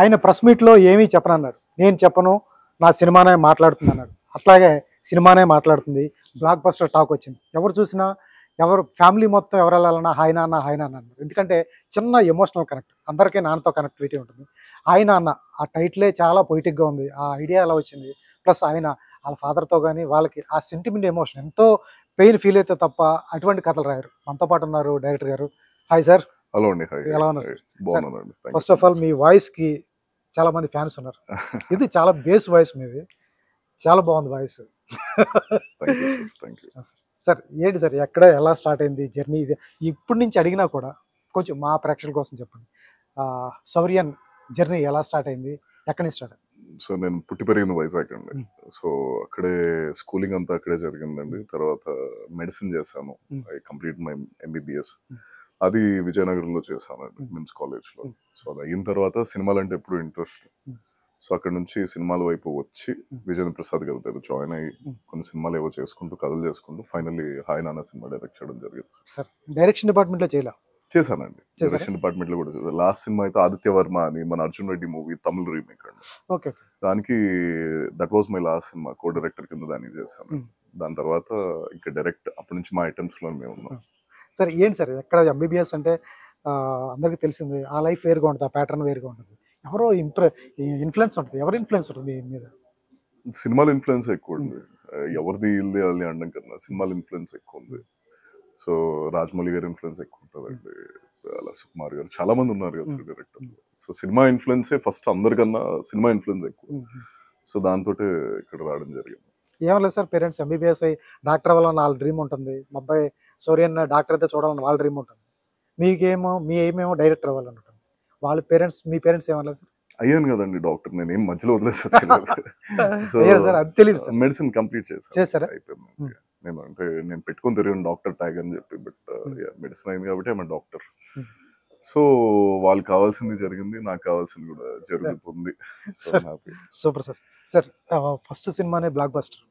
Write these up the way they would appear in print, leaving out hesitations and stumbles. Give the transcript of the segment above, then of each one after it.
ఆయన ప్రెస్ మీట్లో ఏమీ చెప్పనన్నాడు. నేను చెప్పను, నా సినిమానే మాట్లాడుతుంది అన్నాడు. అట్లాగే సినిమానే మాట్లాడుతుంది. బ్లాక్ బస్టర్ టాక్ వచ్చింది. ఎవరు చూసినా ఎవరు ఫ్యామిలీ మొత్తం ఎవరు వెళ్ళాలన్నా హాయ్ నాన్న హాయ్ నాన్న అన్నారు. ఎందుకంటే చిన్న ఎమోషనల్ కనెక్ట్, అందరికీ నాన్నతో కనెక్టివిటీ ఉంటుంది. హాయ్ నాన్న ఆ టైటిలే చాలా పొయిటిక్గా ఉంది. ఆ ఐడియా ఎలా వచ్చింది, ప్లస్ ఆయన వాళ్ళ ఫాదర్తో కానీ వాళ్ళకి ఆ సెంటిమెంట్ ఎమోషన్ ఎంతో పెయిన్ ఫీల్ అయితే తప్ప అటువంటి కథలు రాయరు. మనతో పాటు ఉన్నారు డైరెక్టర్ గారు. Hi sir. హలో అండి. హాయ్. ఎలా ఉన్నారు సార్? బాగున్నానండి. ఫస్ట్ ఆఫ్ ఆల్ మీ వాయిస్కి చాలా మంది ఫ్యాన్స్ ఉన్నారు. ఇది చాలా బేస్ వాయిస్ మీది, చాలా బాగుంది వాయిస్. Thank you. సార్ ఏంటి సార్, ఎక్కడ ఎలా స్టార్ట్ అయింది జర్నీ? ఇది ఇప్పటి నుంచి అడిగినా కూడా కొంచెం మా ప్రేక్షకుల కోసం చెప్పండి. సౌరియన్ జర్నీ ఎలా స్టార్ట్ అయింది, ఎక్కడి నుంచి స్టార్ట్ అయింది? సో నేను పుట్టి పెరిగింది వైజాగ్ అండి. సో అక్కడే స్కూలింగ్ అంతా అక్కడే జరిగిందండి. తర్వాత మెడిసిన్ చేశాను. I complete my MBBS. అది విజయనగరంలో చేశానండి, మిమ్స్ కాలేజ్లో. సో అది అయిన తర్వాత సినిమాలు అంటే ఎప్పుడు ఇంట్రెస్ట్. సో అక్కడ నుంచి సినిమాల వైపు వచ్చి విజేంద్ర ప్రసాద్ గారి దగ్గర జాయిన్ అయ్యి కొన్ని సినిమాలు ఏవో చేసుకుంటూ కథలు చేసుకుంటూ ఫైనల్లీ హాయ్ నాన్న సినిమా డైరెక్ట్ చేయడం జరిగింది. సార్ డైరెక్షన్ డిపార్ట్మెంట్లో చేశానండి. డైరెక్షన్ డిపార్ట్మెంట్ లో కూడా చేశాను. లాస్ట్ సినిమా అయితే ఆదిత్య వర్మ అని మన అర్జున్ రెడ్డి మూవీ తమిళ రీమేక్ అండి. ఓకే. దానికి that was my last cinema, co director కింద దాన్ని చేశాను. దాని తర్వాత ఇంకా డైరెక్ట్ అప్పటి నుంచి మా ఐటమ్స్ లో మేము ఉన్నాం. సార్ ఏంటి సార్, ఎక్కడ ఎంబీబీఎస్ అంటే అందరికీ తెలిసింది, ఆ లైఫ్ వేరుగా ఉంటుంది, ఆ ప్యాటర్న్ వేరుగా ఉంటుంది. ఎవరో ఇన్ఫ్లుయెన్స్ ఉంటుంది, ఎవరి ఇన్ఫ్లుయెన్స్ ఉంటుంది మీ మీద? సినిమాల ఇన్ఫ్లుయెన్స్ ఎక్కువ ఉంది. ఎవరిది ఇల్లు అది అనడం కన్నా సినిమాల ఇన్ఫ్లుయెన్స్ ఎక్కువ ఉంది. సో రాజమౌళి గారి ఇన్ఫ్లుయెన్స్ ఎక్కువ ఉంటుందండి. అలా సుకుమార్ గారు చాలా మంది ఉన్నారు కదా డైరెక్టర్. సో సినిమా ఇన్ఫ్లుయెన్సే ఫస్ట్, అందరికన్నా సినిమా ఇన్ఫ్లుయెన్స్ ఎక్కువ. సో దాంతో ఇక్కడ రావడం జరిగింది. ఏం లేదు సార్, పేరెంట్స్ ఎంబీబీఎస్ అయ్యి డాక్టర్ అవ్వాలని వాళ్ళ డ్రీమ్ ఉంటుంది. మా అబ్బాయి సూర్యన్ డాక్టర్ అయితే చూడాలని వాళ్ళ డ్రీమ్ ఉంటుంది. మీకేమో మీ ఏమేమో డైరెక్టర్ అవ్వాలని ఉంటుంది. వాళ్ళ పేరెంట్స్, మీ పేరెంట్స్ ఏమన్నారు సార్? అయ్యాను కదండి డాక్టర్, నేనేం మధ్యలో వదిలేసాను. సో అది తెలియదు సార్. మెడిసిన్ కంప్లీట్ చేశారా? అయిపోయింది. నేను పెట్టుకొని తిరిగాను డాక్టర్ ట్యాగ్ అని చెప్పి. బట్ మెడిసిన్ అయింది కాబట్టి ఆమె డాక్టర్. సో వాళ్ళకి కావాల్సింది జరిగింది, నాకు కావాల్సింది కూడా జరుగుతుంది. Super sir. సార్ ఫస్ట్ సినిమానే బ్లాక్ బస్టర్.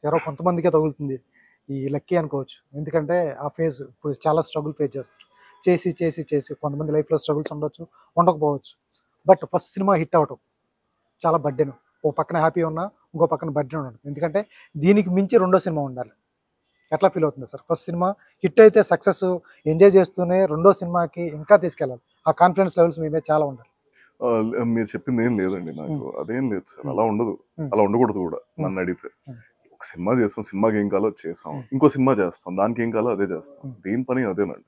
ఎవరో కొంతమందికే తగులుతుంది ఈ లక్కీ అనుకోవచ్చు. ఎందుకంటే ఆ ఫేజ్ ఇప్పుడు చాలా స్ట్రగుల్ ఫేస్ చేస్తారు. చేసి చేసి చేసి కొంతమంది లైఫ్లో స్ట్రగుల్స్ ఉండొచ్చు, ఉండకపోవచ్చు. బట్ ఫస్ట్ సినిమా హిట్ అవ్వటం చాలా బర్డెన్. ఓ పక్కన హ్యాపీ ఉన్నా ఇంకో పక్కన బర్డెన్ ఉండదు. ఎందుకంటే దీనికి మించి రెండో సినిమా ఉండాలి. ఎట్లా ఫీల్ అవుతుంది సార్? ఫస్ట్ సినిమా హిట్ అయితే సక్సెస్ ఎంజాయ్ చేస్తూనే రెండో సినిమాకి ఇంకా తీసుకెళ్ళాలి. ఆ కాన్ఫిడెన్స్ లెవెల్స్ మీ మీద చాలా ఉండాలి. మీరు చెప్పింది ఏం లేదండి, నాకు అదేం లేదు సార్. అలా ఉండదు, అలా ఉండకూడదు కూడా. నన్ను అడిగితే ఒక సినిమా చేస్తాం, సినిమాకి ఏం కాలో చేస్తాం, ఇంకో సినిమా చేస్తాం, దానికి ఏం కాలో అదే చేస్తాం. దేని పని అదేనండి.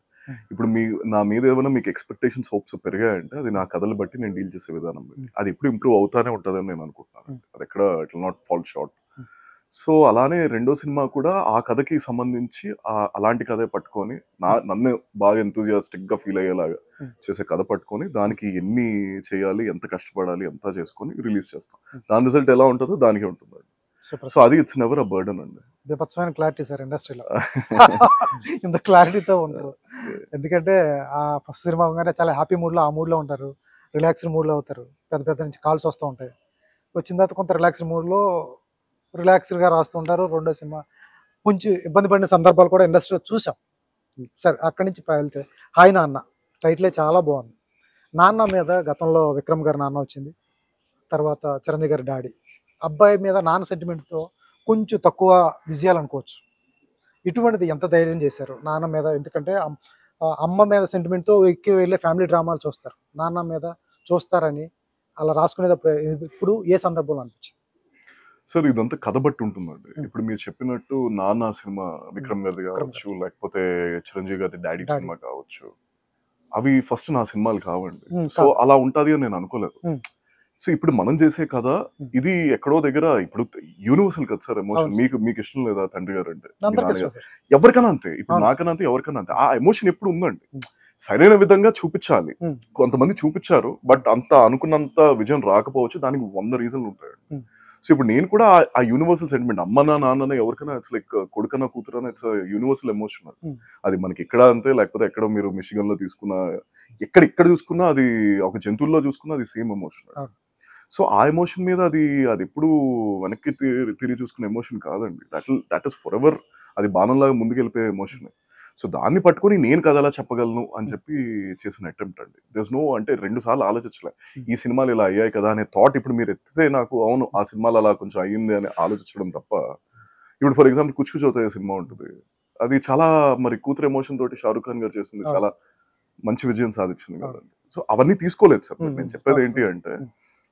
ఇప్పుడు నా మీద ఏమైనా మీకు ఎక్స్పెక్టేషన్స్, హోప్స్ పెరిగాయంటే అది నా కథలు బట్టి నేను డీల్ చేసే విధానం బట్టి అది ఎప్పుడు ఇంప్రూవ్ అవుతానే ఉంటుందని నేను అనుకుంటున్నాను. అది ఎక్కడ it will not fall short. So అలానే రెండో సినిమా కూడా ఆ కథకి సంబంధించి అలాంటి కథే పట్టుకొని నన్ను బాగా ఎంతూజియాస్టిక్ గా ఫీల్ అయ్యేలాగా చేసే కథ పట్టుకొని దానికి ఎన్ని చేయాలి, ఎంత కష్టపడాలి, ఎంత చేసుకొని రిలీజ్ చేస్తాం. దాని రిజల్ట్ ఎలా ఉంటుందో దానికే ఉంటుంది. సో అది ఇట్స్ నెవర్ అ బర్డెన్ అండి. విపత్సమైన క్లారిటీ సార్ ఇండస్ట్రీలో. ఇంత క్లారిటీతో ఉంటారు. ఎందుకంటే ఆ ఫస్ట్ సినిమా అవగానే చాలా హ్యాపీ మూడ్లో, ఆ మూడ్లో ఉంటారు, రిలాక్స్డ్ మూడ్లో అవుతారు. పెద్ద పెద్ద నుంచి కాల్స్ వస్తూ ఉంటాయి. వచ్చిన తర్వాత కొంత రిలాక్స్డ్ మూడ్లో రిలాక్స్డ్గా రాస్తూ ఉంటారు. రెండో సినిమా కొంచెం ఇబ్బంది పడిన సందర్భాలు కూడా ఇండస్ట్రీలో చూసాం. సరే అక్కడి నుంచి వెళ్తే హాయ్ నాన్న టైటిలే చాలా బాగుంది. నాన్న మీద గతంలో విక్రమ్ గారి నాన్న వచ్చింది, తర్వాత చిరంజీవి గారి డాడీ. అబ్బాయి మీద నాన్న సెంటిమెంట్తో కొంచెం తక్కువ విజయాలు అనుకోవచ్చు. ఇటువంటిది ఎంత ధైర్యం చేశారు నాన్న మీద? ఎందుకంటే అమ్మ మీద సెంటిమెంట్తో ఎక్కువ వెళ్ళే ఫ్యామిలీ డ్రామాలు చూస్తారు, నాన్న మీద చూస్తారని అలా రాసుకునేటప్పుడు ఇప్పుడు ఏ సందర్భంలో అనిపించింది? సార్ ఇదంతా కథ బట్టి ఉంటుందండి. ఇప్పుడు మీరు చెప్పినట్టు నాన్న సినిమా విక్రమ్ గారిది కావచ్చు, లేకపోతే చిరంజీవి గారి డాడీ సినిమా కావచ్చు, అవి ఫస్ట్ నా సినిమాలు కావండి. సో అలా ఉంటది అని నేను అనుకోలేదు. సో ఇప్పుడు మనం చేసే కథ ఇది ఎక్కడో దగ్గర ఇప్పుడు యూనివర్సల్ కదా సార్. ఎమోషన్ మీకు ఇష్టం లేదా తండ్రి గారు అంటే? ఎవరికైనా అంతే, ఇప్పుడు నాకన్నా అంతే, ఎవరికైనా అంతే. ఆ ఎమోషన్ ఎప్పుడు ఉందండి. సరైన విధంగా చూపించాలి. కొంతమంది చూపించారు, బట్ అంత అనుకున్నంత విజయం రాకపోవచ్చు. దానికి 100 రీజన్లు ఉంటాయండి. సో ఇప్పుడు నేను కూడా ఆ యూనివర్సల్ సెంటిమెంట్, అమ్మనా నాన్న ఎవరికైనా ఇట్స్ లైక్ కొడుకన్నా కూతురన్నా, ఇట్స్ యూనివర్సల్ ఎమోషన్. అది మనకి ఇక్కడ అంతే, లేకపోతే ఎక్కడ మీరు మిషిగన్ లో తీసుకున్నా, ఎక్కడ చూసుకున్నా, అది ఒక జంతువుల్లో చూసుకున్నా అది సేమ్ ఎమోషన్. సో ఆ ఎమోషన్ మీద అది ఎప్పుడు వెనక్కి తిరిగి చూసుకునే ఎమోషన్ కాదండి. That is for ever. అది బాణంలాగా ముందుకెళ్ళిపోయే ఎమోషన్. సో దాన్ని పట్టుకొని నేను కథ ఎలా చెప్పగలను అని చెప్పి చేసిన అటెంప్ట్ అండి. దేర్స్ నో అంటే 2 సార్లు ఆలోచించలే. ఈ సినిమాలు ఇలా అయ్యాయి కదా అనే థాట్ ఇప్పుడు మీరు ఎత్తితే నాకు అవును ఆ సినిమాలు అలా కొంచెం అయ్యింది అని ఆలోచించడం తప్ప, ఇప్పుడు for example 'Kuch Kuch హోతా high' cinema ఉంటుంది. అది చాలా మరి కూతురు ఎమోషన్ తోటి షారుఖ్ ఖాన్ గారు చేసింది చాలా మంచి విజయం సాధించింది కదండి. సో అవన్నీ తీసుకోలేదు సార్. నేను చెప్పేది ఏంటి అంటే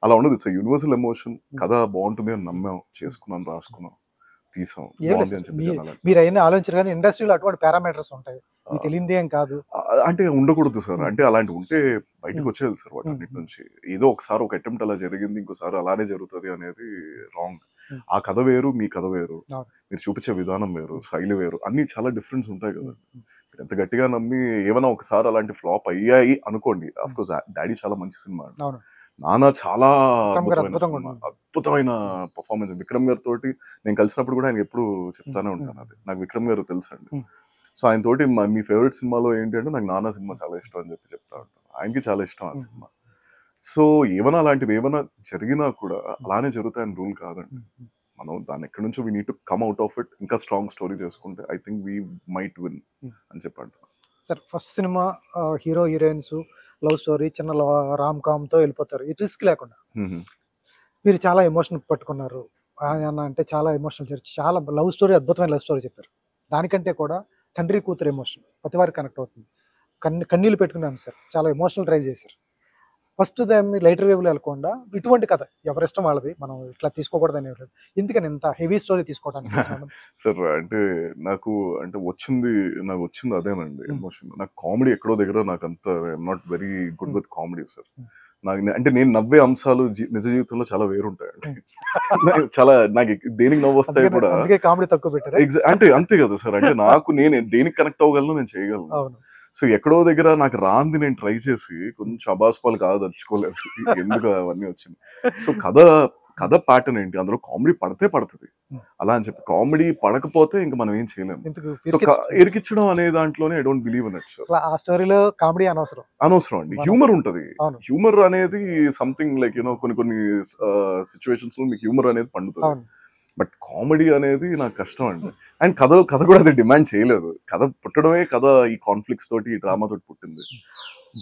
అలా ఉండదు. It's universal emotion. కథ బాగుంటుంది అని నమ్మాం, చేసుకున్నాం, రాసుకున్నాం, తీసాం, బాగుంది అని చెప్పి జనాలు. మీరు అయినా ఆలోచించారు కానీ ఇండస్ట్రీలో అటువంటి పారామీటర్స్ ఉంటాయి, మీకు తెలియదు ఏం కాదు. అంటే ఉండకూడదు సార్. అంటే అలాంటి ఉంటే బయటకు వచ్చేయాలి సార్ వాటన్నిటి నుంచి. ఏదో ఒకసారి ఒక అటెంప్ట్ అలా జరిగింది, ఇంకోసారి అలానే జరుగుతుంది అనేది రాంగ్. ఆ కథ వేరు, మీ కథ వేరు, మీరు చూపించే విధానం వేరు, శైలి వేరు, అన్ని చాలా డిఫరెన్స్ ఉంటాయి కదా. ఎంత గట్టిగా నమ్మి ఏమైనా ఒకసారి అలాంటి ఫ్లాప్ అయ్యాయి అనుకోండి. అఫ్ కోర్స్ డాడీ చాలా మంచి సినిమా, నాన్న చాలా అద్భుతమైన పర్ఫార్మెన్స్. విక్రమ్ గారి తోటి నేను కలిసినప్పుడు కూడా ఆయన ఎప్పుడు చెప్తానే ఉంటాను, అది నాకు విక్రమ్ గారు తెలుసు అండి. సో ఆయన తోటి మీ ఫేవరెట్ సినిమాలో ఏంటి అంటే నాకు నాన్న సినిమా చాలా ఇష్టం అని చెప్పి చెప్తా ఉంటాను. ఆయనకి చాలా ఇష్టం ఆ సినిమా. సో ఏమైనా అలాంటివి ఏమైనా జరిగినా కూడా అలానే జరుగుతాయని రూల్ కాదండి. మనం దాన్ని ఎక్కడి నుంచో we need to come out of it, ఇంకా స్ట్రాంగ్ స్టోరీ చేసుకుంటే I think we might win అని చెప్పి అంటున్నాను. Sir first cinema hero heroines love story చిన్న రామ్ కామ్తో వెళ్ళిపోతారు, ఈ రిస్క్ లేకుండా. మీరు చాలా ఎమోషన్ పట్టుకున్నారు ఆయన, అంటే చాలా ఎమోషనల్ చేసి చాలా లవ్ స్టోరీ, అద్భుతమైన లవ్ స్టోరీ చెప్పారు. దానికంటే కూడా తండ్రి కూతురు ఎమోషన్ ప్రతి వారికి కనెక్ట్ అవుతుంది. కన్నీళ్ళు పెట్టుకున్నాం సార్, చాలా ఎమోషనల్ డ్రైవ్ చేశారు. ఫస్ట్ దాన్ని లైటర్ వేవ్లో వెళ్ళకుండా ఇటువంటి కథ ఎవరిష్టం వాళ్ళది, మనం ఇట్లా తీసుకోకూడదు అని లేదు. ఎందుకని ఇంత హెవీ స్టోరీ తీసుకోవడానికి సార్? అంటే నాకు వచ్చింది అదేనండి ఎమోషన్. నాకు కామెడీ ఎక్కడో దగ్గర నాకు అంత I'm not very good with comedy sir. అంటే నేను నవ్వే అంశాలు నిజ జీవితంలో చాలా వేరుంటాయండి. చాలా నాకు దేనికి నవ్వు వస్తాయి కూడా, కామెడీ తక్కువ పెట్టారు అంటే అంతే కదా సార్. అంటే నేను దేనికి కనెక్ట్ అవ్వగలను, నేను చేయగలను. సో ఎక్కడో దగ్గర నాకు రాంది నేను ట్రై చేసి కొంచెం అబాస్పాలు కాదు దర్చుకోలేదు, ఎందుకు అవన్నీ వచ్చింది. సో కథ ప్యాటర్న్ ఏంటి, అందులో కామెడీ పడితే పడుతుంది అలా అని చెప్పి, కామెడీ పడకపోతే ఇంకా మనం ఏం చేయలేము. సో ఇరికిచ్చడం అనే దాంట్లోనే I don't believe in it. ఆ స్టోరీలో కామెడీ అనవసరం అండి. హ్యూమర్ ఉంటది. హ్యూమర్ అనేది సంథింగ్ లైక్ కొన్ని సిచ్యువేషన్స్ లో మీకు హ్యూమర్ అనేది పండుతుంది. బట్ కామెడీ అనేది నాకు కష్టం అండి. అండ్ కథ కూడా అది డిమాండ్ చేయలేదు. కథ పుట్టడమే ఈ కాన్ఫ్లిక్ట్స్ తోటి, ఈ డ్రామా తోటి పుట్టింది.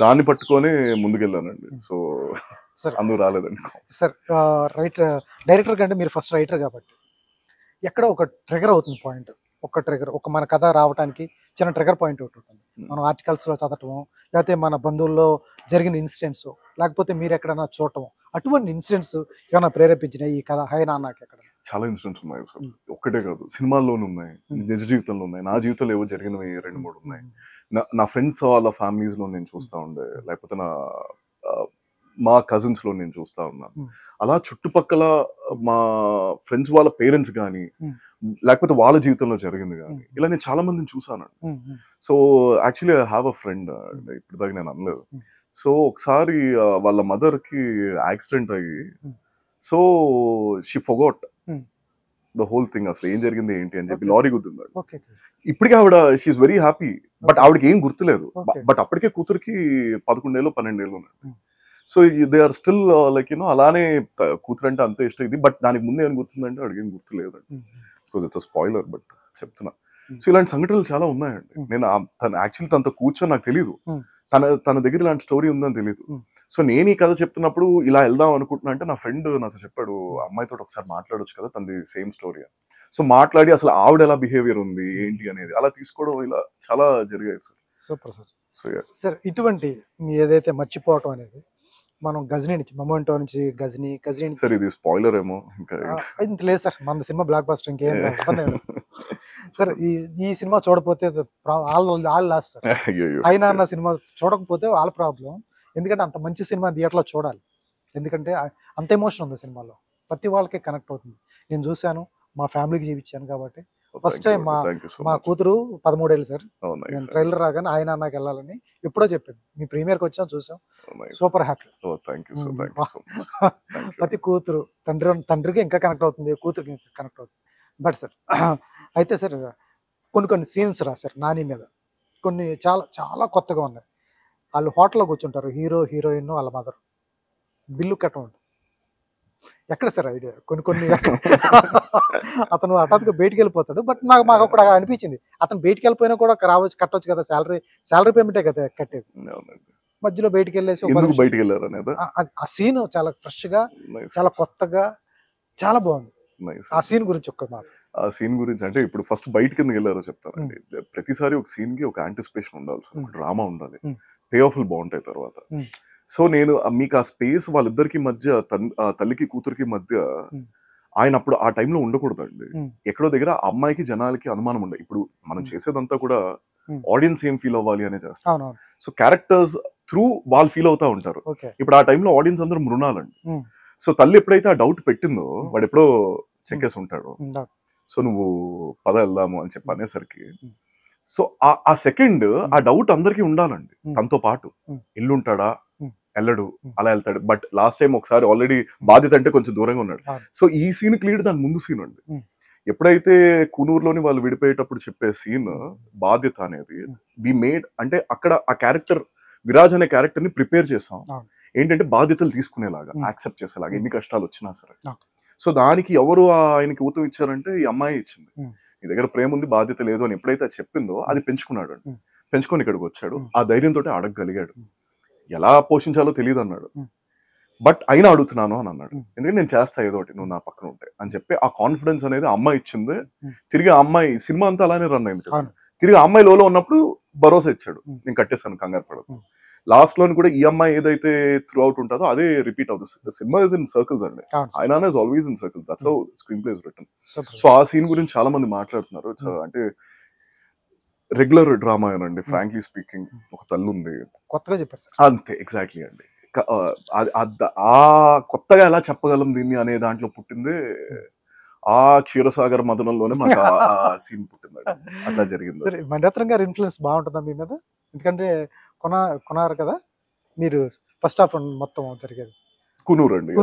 దాన్ని పట్టుకొని ముందుకెళ్ళానండి. సో అందుకు రాలేదండి సార్. డైరెక్టర్ కంటే మీరు ఫస్ట్ రైటర్ కాబట్టి ఎక్కడ ఒక ట్రిగర్ అవుతుంది పాయింట్, ఒక మన కథ రావడానికి చిన్న ట్రిగర్ పాయింట్ ఒకటి ఉంటుంది. మనం ఆర్టికల్స్లో చదవటము, లేకపోతే మన బంధువుల్లో జరిగిన ఇన్సిడెంట్స్, లేకపోతే మీరు ఎక్కడైనా చూడటము, అటువంటి ఇన్సిడెంట్స్ ఏమైనా ప్రేరేపించినాయి ఈ కథ హై నాన్నకి? ఎక్కడ చాలా ఇన్సిడెంట్స్ ఉన్నాయి సార్. ఒక్కటే కాదు, సినిమాల్లోనూ ఉన్నాయి, నిజ జీవితంలో ఉన్నాయి, నా జీవితంలో ఏవో జరిగినవి 2-3 ఉన్నాయి. నా ఫ్రెండ్స్ వాళ్ళ ఫ్యామిలీస్ లో నేను చూస్తా ఉండే, లేకపోతే మా కజిన్స్ లో నేను చూస్తా ఉన్నాను. అలా చుట్టుపక్కల మా ఫ్రెండ్స్ వాళ్ళ పేరెంట్స్ కానీ, లేకపోతే వాళ్ళ జీవితంలో జరిగింది కానీ, ఇలా నేను చాలా మందిని చూసానండి. So actually I have a friend, ఇప్పుడు దాకా నేను అనలేదు. సో ఒకసారి వాళ్ళ మదర్ కి యాక్సిడెంట్ అయ్యి, so she forgot the whole thing, అసలు ఏం జరిగింది ఏంటి అని చెప్పి. లారీ గుద్దింది. ఇప్పటికీ ఆవిడ షీఈస్ వెరీ హ్యాపీ, బట్ ఆవిడకి ఏం గుర్తులేదు. బట్ అప్పటికే కూతురికి 11 ఏళ్ళు 12 ఏళ్ళు ఉన్నాయి. So they are still like అలానే కూతురు అంటే అంతే ఇష్టం ఇది. బట్ దానికి ముందు ఏం గుర్తుందంటే ఆవిడకి ఏం గుర్తులేదండి. Because it's a spoiler, but చెప్తున్నా. సో ఇలాంటి సంఘటనలు చాలా ఉన్నాయండి. నేను యాక్చువల్లీ తనతో కూర్చొని నాకు తెలీదు, తన దగ్గర ఇలాంటి స్టోరీ ఉందని తెలియదు. సో నేను ఈ కథ చెప్తున్నప్పుడు ఇలా వెళ్దాం అనుకుంటున్నా అంటే నా ఫ్రెండ్ నాతో చెప్పాడు, అమ్మాయితో ఒకసారి మాట్లాడొచ్చు కదా, తనది సేమ్ స్టోరీ అని. సో మాట్లాడి అసలు ఆవిడ ఎలా బిహేవియర్ ఉంది ఏంటి అనేది అలా తీసుకోవడం, ఇలా చాలా జరిగాయి sir. Super sir. So sir ఇటువంటి మీ ఏదైతే మర్చిపోవటం అనేది, మనం గజనీ నుంచి మొమెంటో నుంచి గజనీ సార్, ఇది స్పాయిలర్ ఏమో ఇంకా ఇంత లేదు సార్. మన సినిమా బ్లాక్ బస్టర్ ఇంకేం సార్. ఈ సినిమా చూడకపోతే వాళ్ళు లాస్ సార్. అయినా అన్న సినిమా చూడకపోతే వాళ్ళ ప్రాబ్లం. ఎందుకంటే అంత మంచి సినిమా థియేటర్లో చూడాలి. ఎందుకంటే అంత ఎమోషన్ ఉంది సినిమాలో, ప్రతి వాళ్ళకి కనెక్ట్ అవుతుంది. నేను చూశాను, మా ఫ్యామిలీకి చూపించాను కాబట్టి. ఫస్ట్ టైం మా కూతురు 13 ఏళ్ళు సార్. నేను ట్రైలర్ రాగానే ఆయన అన్నకి వెళ్ళాలని ఎప్పుడో చెప్పింది. మీ ప్రీమియర్కి వచ్చాం, చూసాం, సూపర్ హ్యాపీ. ప్రతి కూతురు తండ్రికి ఇంకా కనెక్ట్ అవుతుంది, కూతురికి ఇంకా కనెక్ట్ అవుతుంది. బట్ సార్ అయితే సార్ కొన్ని సీన్స్ రాశారు నాని మీద, కొన్ని చాలా చాలా కొత్తగా ఉన్నాయి. వాళ్ళు హోటల్లో కూర్చుంటారు, హీరో హీరోయిన్ వాళ్ళ మదర్, బిల్లు కట్టమంటారు. ఎక్కడ సార్ ఐడియా కొన్ని అతను హఠాత్తుగా బయటికి వెళ్ళిపోతాడు. బట్ మాకు అప్పుడు అనిపించింది అతను బయటికి వెళ్ళిపోయినా కూడా రావచ్చు, కట్టొచ్చు కదా, శాలరీ పేమెంటే కదా కట్టేది. అవునండి. మధ్యలో బయటికి వెళ్ళేసి ఎందుకు బయటికి వెళ్ళారు అనేది ఆ సీన్ చాలా ఫ్రెష్ గా, చాలా కొత్తగా, చాలా బాగుంది. ఆ సీన్ గురించి ఒక్క మాట. ఆ సీన్ గురించి అంటే ఇప్పుడు ఫస్ట్ బయటకి ఎందుకు వెళ్ళారో చెప్తానండి. ప్రతిసారి ఒక సీన్ కి ఒక యాంటిసిపేషన్ ఉండాలి, ఒక డ్రామా ఉండాలి, పే ఆఫ్లు బాగుంటాయి తర్వాత. సో నేను మీకు ఆ స్పేస్ వాళ్ళిద్దరికి మధ్య, తల్లికి కూతురికి మధ్య ఆయన అప్పుడు ఆ టైంలో ఉండకూడదండి. ఎక్కడో దగ్గర అమ్మాయికి జనాలకి అనుమానం ఉండే. ఇప్పుడు మనం చేసేదంతా కూడా ఆడియన్స్ ఏం ఫీల్ అవ్వాలి అనే చేస్తాం. సో క్యారెక్టర్స్ త్రూ వాళ్ళు ఫీల్ అవుతా ఉంటారు. ఇప్పుడు ఆ టైంలో ఆడియన్స్ అందరూ మృణాలండి. సో తల్లి ఎప్పుడైతే ఆ డౌట్ పెట్టిందో వాడు ఎప్పుడో చెక్కేసి ఉంటాడు. సో నువ్వు పద వెళ్దాము అని చెప్పి అనేసరికి, సో ఆ సెకండ్ ఆ డౌట్ అందరికీ ఉండాలండి. తనతో పాటు ఎల్లుంటాడా, వెళ్ళడు, అలా వెళ్తాడు. బట్ లాస్ట్ టైం ఒకసారి ఆల్రెడీ బాధ్యత అంటే కొంచెం దూరంగా ఉన్నాడు. సో ఈ సీన్ క్లియర్ దాని ముందు సీన్ అండి. ఎప్పుడైతే కునూరులోని వాళ్ళు విడిపోయేటప్పుడు చెప్పే సీన్ బాధ్యత అనేది వి మేడ్, అంటే అక్కడ ఆ క్యారెక్టర్ విరాజ్ అనే క్యారెక్టర్ ని ప్రిపేర్ చేసాం ఏంటంటే బాధ్యతలు తీసుకునేలాగా, యాక్సెప్ట్ చేసేలాగా, ఎన్ని కష్టాలు వచ్చినా సరే. సో దానికి ఎవరు ఆయనకి ఊతం ఇచ్చారంటే ఈ అమ్మాయి ఇచ్చింది. నీ దగ్గర ప్రేమ ఉంది, బాధ్యత లేదు అని ఎప్పుడైతే అది చెప్పిందో అది పెంచుకున్నాడు అండి. పెంచుకొని ఇక్కడికి వచ్చాడు. ఆ ధైర్యంతో అడగగలిగాడు. ఎలా పోషించాలో తెలియదు అన్నాడు, బట్ అయినా అడుగుతున్నాను అని అన్నాడు. ఎందుకంటే నేను చేస్తా ఏదో ఒకటి నువ్వు నా పక్కన ఉంటే అని చెప్పి ఆ కాన్ఫిడెన్స్ అనేది అమ్మాయి ఇచ్చింది. తిరిగి ఆ అమ్మాయి సినిమా అంతా అలానే రన్ అయింది. తిరిగి ఆ అమ్మాయి లోలో ఉన్నప్పుడు భరోసా ఇచ్చాడు, నేను కట్టేస్తాను, కంగారు పడదు. లాస్ట్ లోని కూడా ఈ అమ్మాయి ఏదైతే త్రూ అవుట్ ఉంటుందో అదే రిపీట్ అవుతుంది. సినిమా ఇస్ ఇన్ సర్కిల్స్ అండి. ఆయన is always in circles. That's how screen play is return. So ఆ సీన్ గురించి చాలా మంది మాట్లాడుతున్నారు. అంటే రెగ్యులర్ డ్రామా ఏనండి, ఫ్రాంక్లీ స్పీకింగ్. ఒక తల్లి ఉంది, కొత్తగా చెప్పారు సార్. అంతే, ఎగ్జాక్ట్లీ అండి. ఆ కొత్తగా ఎలా చెప్పగలం దీన్ని అనే దాంట్లో పుట్టింది ఆ క్షీరసాగర్ మదనంలోనే మాకు ఆ సీన్ పుట్టిందండి. అట్లా జరిగింది. సరే, మణిరత్నం గారి ఇన్ఫ్లుయెన్స్ బాగుంటుందా మీ మీద? ఎందుకంటే కొనారు కదా మీరు, ఫస్ట్ హాఫ్ మొత్తం జరిగేది కునూరు అండి.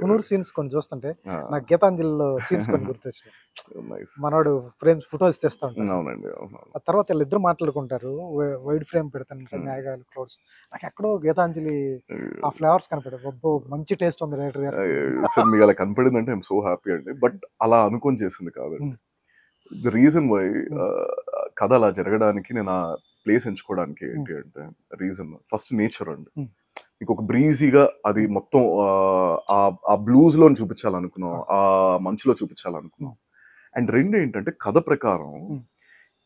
కునూరు సీన్స్ కొన్ని చూస్తుంటే నాకు గీతాంజలిలో సీన్స్ కొన్ని గుర్తొచ్చినాయి. మనోడు ఫ్రేమ్స్ ఫోటోస్ తెస్తా ఉంటాడు. అవునండి. ఆ తర్వాత వీళ్ళిద్దరు మాట్లాడుకుంటారు, వైడ్ ఫ్రేమ్ పెడతాను, మేఘాలు, క్లౌడ్స్. నాకు ఎక్కడో గీతాంజలి ఆ ఫ్లేవర్స్ కనపడాయి. అబ్బో మంచి టేస్ట్ ఉంది రైటర్ గారు. సార్ మీకు అలా కనపడిందంటే ఐఎమ్ సో హ్యాపీ అండి. బట్ అలా అనుకొని చేసింది కాదండి. ద రీజన్ వై కథ అలా జరగడానికి, నేను ఆ ప్లేస్ ఎంచుకోవడానికి ఏంటి అంటే రీజన్ ఫస్ట్ నేచర్ అండి. మీకు ఒక బ్రీజీగా అది మొత్తం ఆ బ్లూస్ లో చూపించాలనుకున్నాం, ఆ మంచులో చూపించాలనుకున్నాం. అండ్ రెండు ఏంటంటే కథ ప్రకారం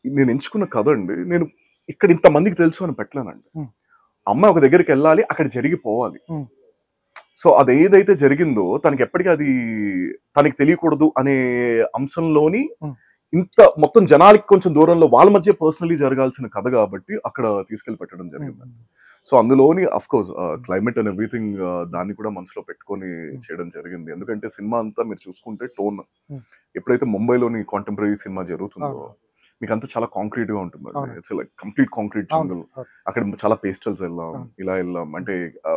నేను ఎంచుకున్న కథ అండి, నేను ఇక్కడ ఇంతమందికి తెలుసు అని పెట్టలేనండి. అమ్మాయి ఒక దగ్గరికి వెళ్ళాలి, అక్కడ జరిగిపోవాలి. సో అది ఏదైతే జరిగిందో తనకి ఎప్పటికీ అది తనకి తెలియకూడదు అనే అంశంలోని ఇంత మొత్తం జనాలకి కొంచెం దూరంలో వాళ్ళ మధ్య పర్సనలీ జరగాల్సిన కథ కాబట్టి అక్కడ తీసుకెళ్లి పెట్టడం జరిగిందండి. సో అందులోని of course climate and everything దాన్ని కూడా మనసులో పెట్టుకొని చేయడం జరిగింది. ఎందుకంటే సినిమా అంతా మీరు చూసుకుంటే టోన్ ఎప్పుడైతే ముంబైలోని కాంటెంపరీ సినిమా జరుగుతుందో మీకు అంతా చాలా కాంక్రీట్ గా ఉంటుందండి. It's like complete concrete jungle. అక్కడ చాలా పేస్టల్స్ వెళ్ళాం, ఇలా వెళ్ళాం, అంటే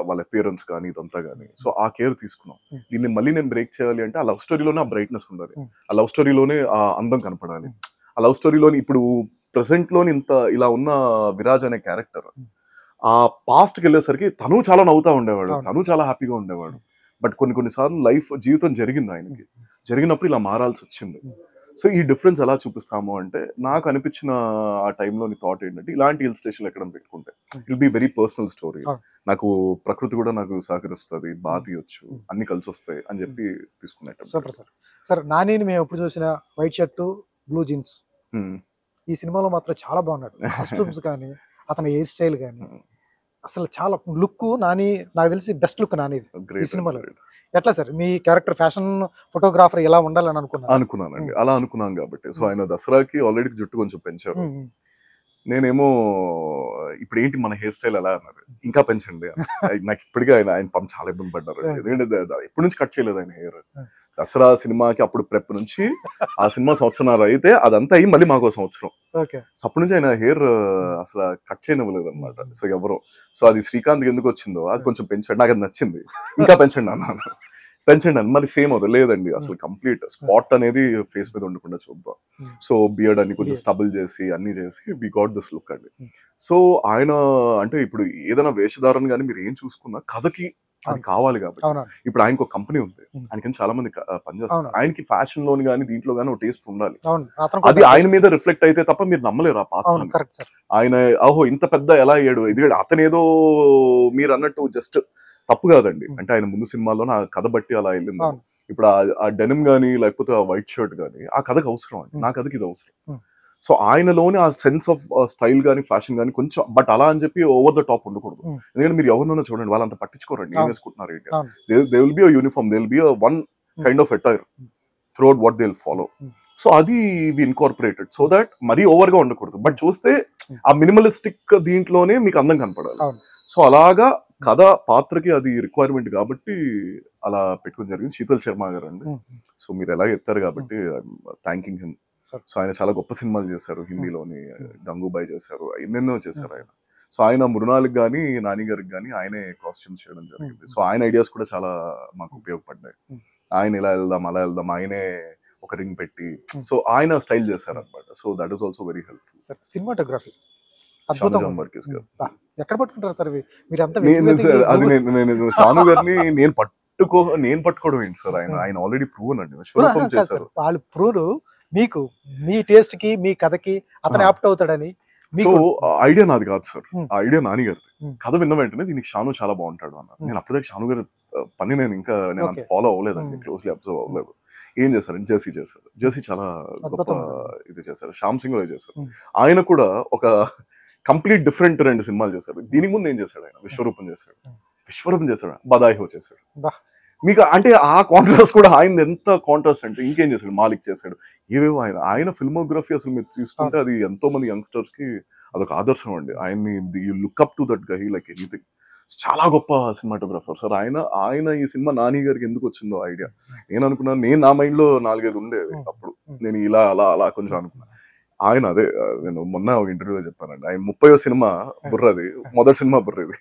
వాళ్ళ అపియరెన్స్ కానీ ఇదంతా కానీ. సో ఆ కేర్ తీసుకున్నాం. దీన్ని మళ్ళీ నేను బ్రేక్ చేయాలి అంటే ఆ లవ్ స్టోరీలోనే ఆ బ్రైట్నెస్ ఉండాలి, ఆ లవ్ స్టోరీలోనే ఆ అందం కనపడాలి. ఆ లవ్ స్టోరీలోని ఇప్పుడు ప్రెసెంట్ లోని ఇంత ఇలా ఉన్న విరాజ్ అనే క్యారెక్టర్ ఆ పాస్ట్ కి వెళ్ళేసరికి తను చాలా నవ్వుతా ఉండేవాడు, తను చాలా హ్యాపీగా ఉండేవాడు. బట్ కొన్నిసార్లు లైఫ్ జీవితం జరిగింది ఆయనకి, జరిగినప్పుడు ఇలా మారాల్సి వచ్చింది. సో ఈ డిఫరెన్స్ ఎలా చూపిస్తాము అంటే నాకు అనిపించిన ఆ టైంలోని థాట్ ఏంటంటే ఇలాంటి హిల్ స్టేషన్ ఎక్కడ పెట్టుకుంటే it be very personal story. నాకు ప్రకృతి కూడా నాకు సహకరిస్తుంది, బాగా తీయొచ్చు, అన్ని కలిసి వస్తాయి అని చెప్పి తీసుకున్నట్టు. Super sir. సార్ నానిని మేము ఎప్పుడు చూసిన వైట్ షర్టు, బ్లూ జీన్స్, ఈ సినిమాలో మాత్రం చాలా బాగున్నాడు. కాస్ట్యూమ్స్ కానీ, అతని హెయిర్ స్టైల్ కానీ, అసలు చాలా లుక్ నాని, నాకు తెలిసి బెస్ట్ లుక్ నాని ఈ సినిమాలో. ఎట్లా సార్ మీ క్యారెక్టర్ ఫ్యాషన్ ఫోటోగ్రాఫర్ ఎలా ఉండాలని అనుకున్నానండి. అలా అనుకున్నాను కాబట్టి. సో ఆయన దసరాకి ఆల్రెడీ జుట్టు కొంచెం పెంచారు. నేనేమో ఇప్పుడు ఏంటి మన హెయిర్ స్టైల్ ఎలా అన్నారు, ఇంకా పెంచండి. నాకు ఇప్పటికీ ఆయన పాపం చాలా ఇబ్బంది పడ్డారు. ఎందుకంటే ఎప్పటి నుంచి కట్ చేయలేదు ఆయన హెయిర్. దసరా సినిమాకి అప్పుడు ప్రెప్ నుంచి ఆ సినిమా సంవత్సరం అయితే అదంతా అయ్యి మళ్ళీ మాకు సంవత్సరం. సో అప్పటి నుంచి ఆయన హెయిర్ అసలు కట్ చేయనివ్వలేదు అనమాట. సో ఎవరో, సో అది శ్రీకాంత్ ఎందుకు వచ్చిందో అది కొంచెం పెంచాడు, నాకు అది నచ్చింది. ఇంకా పెంచండి అన్నాను, పెంచండి అని. మళ్ళీ సేమ్ అవుతుంది, లేదండి అసలు కంప్లీట్ స్పాట్ అనేది ఫేస్ మీద ఉండకుండా చూద్దాం. సో బియర్డ్ అన్ని కొంచెం స్టబుల్ చేసి అన్ని చేసి వి గాట్ దిస్ లుక్ అండి. సో ఆయన అంటే ఇప్పుడు ఏదైనా వేషధారణ కానీ మీరు ఏం చూసుకున్నా కథకి అది కావాలి కాబట్టి. అవునవును. ఇప్పుడు ఆయనకు ఒక కంపెనీ ఉంది, ఉమ్. ఆయనకి చాలా మంది పనిచేస్తారు, అవును. ఆయనకి ఫ్యాషన్ లోని కానీ దీంట్లో కానీ ఒక టేస్ట్ ఉండాలి. అవును. అతను అది ఆయన మీద రిఫ్లెక్ట్ అయితే తప్ప మీరు నమ్మలేరు ఆ అవును. పాత్రని. Correct sir. ఆయన ఓహో ఇంత పెద్ద ఎలా అయ్యాడు, ఇది అతనేదో మీరు అన్నట్టు జస్ట్ తప్పు కాదండి. అంటే ఆయన ముందు సినిమాలో నా కథ బట్టి అలా వెళ్ళింది. అవును. ఇప్పుడు ఆ డెనిమ్ గానీ లేకపోతే ఆ వైట్ షర్ట్ గానీ ఆ కథకు అవసరం అండి, నా కథకి ఇది అవసరం. సో ఆయనలోని ఆ సెన్స్ ఆఫ్ స్టైల్ గానీ ఫ్యాషన్ గానీ కొంచెం, బట్ అలా అని చెప్పి ఓవర్ ద టాప్ ఉండకూడదు. ఎందుకంటే మీరు ఎవరినైనా చూడండి, వాళ్ళంత పట్టించుకోరండి ఏం వేసుకుంటున్నారు ఏంటి. They will be a uniform, they will be a one kind of attire through out what they will follow. So అది వి ఇన్కార్పొరేటెడ్ సో దట్ మరీ ఓవర్ గా ఉండకూడదు, బట్ చూస్తే ఆ మినిమలిస్టిక్ దీంట్లోనే మీకు అందం కనపడాలి. సో అలాగా కథ పాత్రకి అది రిక్వైర్మెంట్ కాబట్టి అలా పెట్టుకుని జరిగింది. శీతల్ శర్మ గారు అండి, సో మీరు ఎలా చెప్తారు కాబట్టి థ్యాంకింగ్ హిమ్. సో ఆయన చాలా గొప్ప సినిమాలు చేశారు, హిందీలోని గంగూబాయ్ చేశారు, ఎన్నెన్నో చేశారు ఆయన. సో ఆయన మృణాలకు కానీ నాని గారికి కానీ ఆయనే కాస్ట్యూమ్స్ చేయడం జరిగింది. సో ఆయన ఐడియాస్ కూడా చాలా మాకు ఉపయోగపడ్డాయి. ఆయన ఇలా వెళ్దాం అలా వెళ్దాం, ఆయనే ఒక రింగ్ పెట్టి సో ఆయన స్టైల్ చేశారు అనమాట. So that is also very helpful. Cinematography ఎక్కడ పట్టుకుంటారు సార్ మీరు? అది నేను షాను గారిని నేను పట్టుకోవడం ఏంటి సార్, ఆయన ఆల్రెడీ ప్రూవ్ అండి, విశ్వరూపం చేశారు. వాళ్ళు ప్రూవ్ మీకు మీ టేస్ట్ కి మీ కథకి అతను యాప్ట్ అవుతాడని. సో ఐడియా నాది కాదు సార్, ఆ ఐడియా నాని గారిది. కథ విన్న వెంటనే దీనికి షాను చాలా బాగుంటాడు అన్నారు. నేను అప్పటిదాకా షాను గారి పని నేను అంత ఫాలో అవ్వలేదండి, క్లోజ్లీ అబ్జర్వ్ అవ్వలేదు. ఏం చేశారంటే జెర్సీ చేశారు, జెర్సీ చాలా గొప్ప ఇది చేశారు. శ్యామ్ సింగ్ రాయ్ చేశారు, ఆయన కూడా ఒక కంప్లీట్ డిఫరెంట్ 2 సినిమాలు చేశారు. దీని ముందు ఏం చేశాడు ఆయన, విశ్వరూపం చేశాడు, బదాయి హో చేశాడు. మీకు అంటే ఆ కాంట్రాస్ట్ కూడా ఆయన ఎంత కాంట్రాస్ట్ అంటే ఇంకేం చేశాడు, మాలిక్ చేశాడు, ఏవేవో ఆయన ఫిల్మోగ్రఫీ అసలు మీరు తీసుకుంటే అది ఎంతో మంది యంగ్స్టర్స్ కి అదొక ఆదర్శం అండి. ఆయన్ని you look up to that guy like anything. చాలా గొప్ప సినిమాటోగ్రాఫర్ సార్ ఆయన ఈ సినిమా నాని గారికి ఎందుకు వచ్చిందో ఐడియా నేను అనుకున్నాను. నేను నా మైండ్ లో 4-5 ఉండేవి అప్పుడు, నేను ఇలా అలా కొంచెం అనుకున్నాను. ఆయన అదే నేను మొన్న ఒక ఇంటర్వ్యూలో చెప్పానండి, ఆయన 30వ సినిమా బుర్రది, మొదటి సినిమా బుర్రది.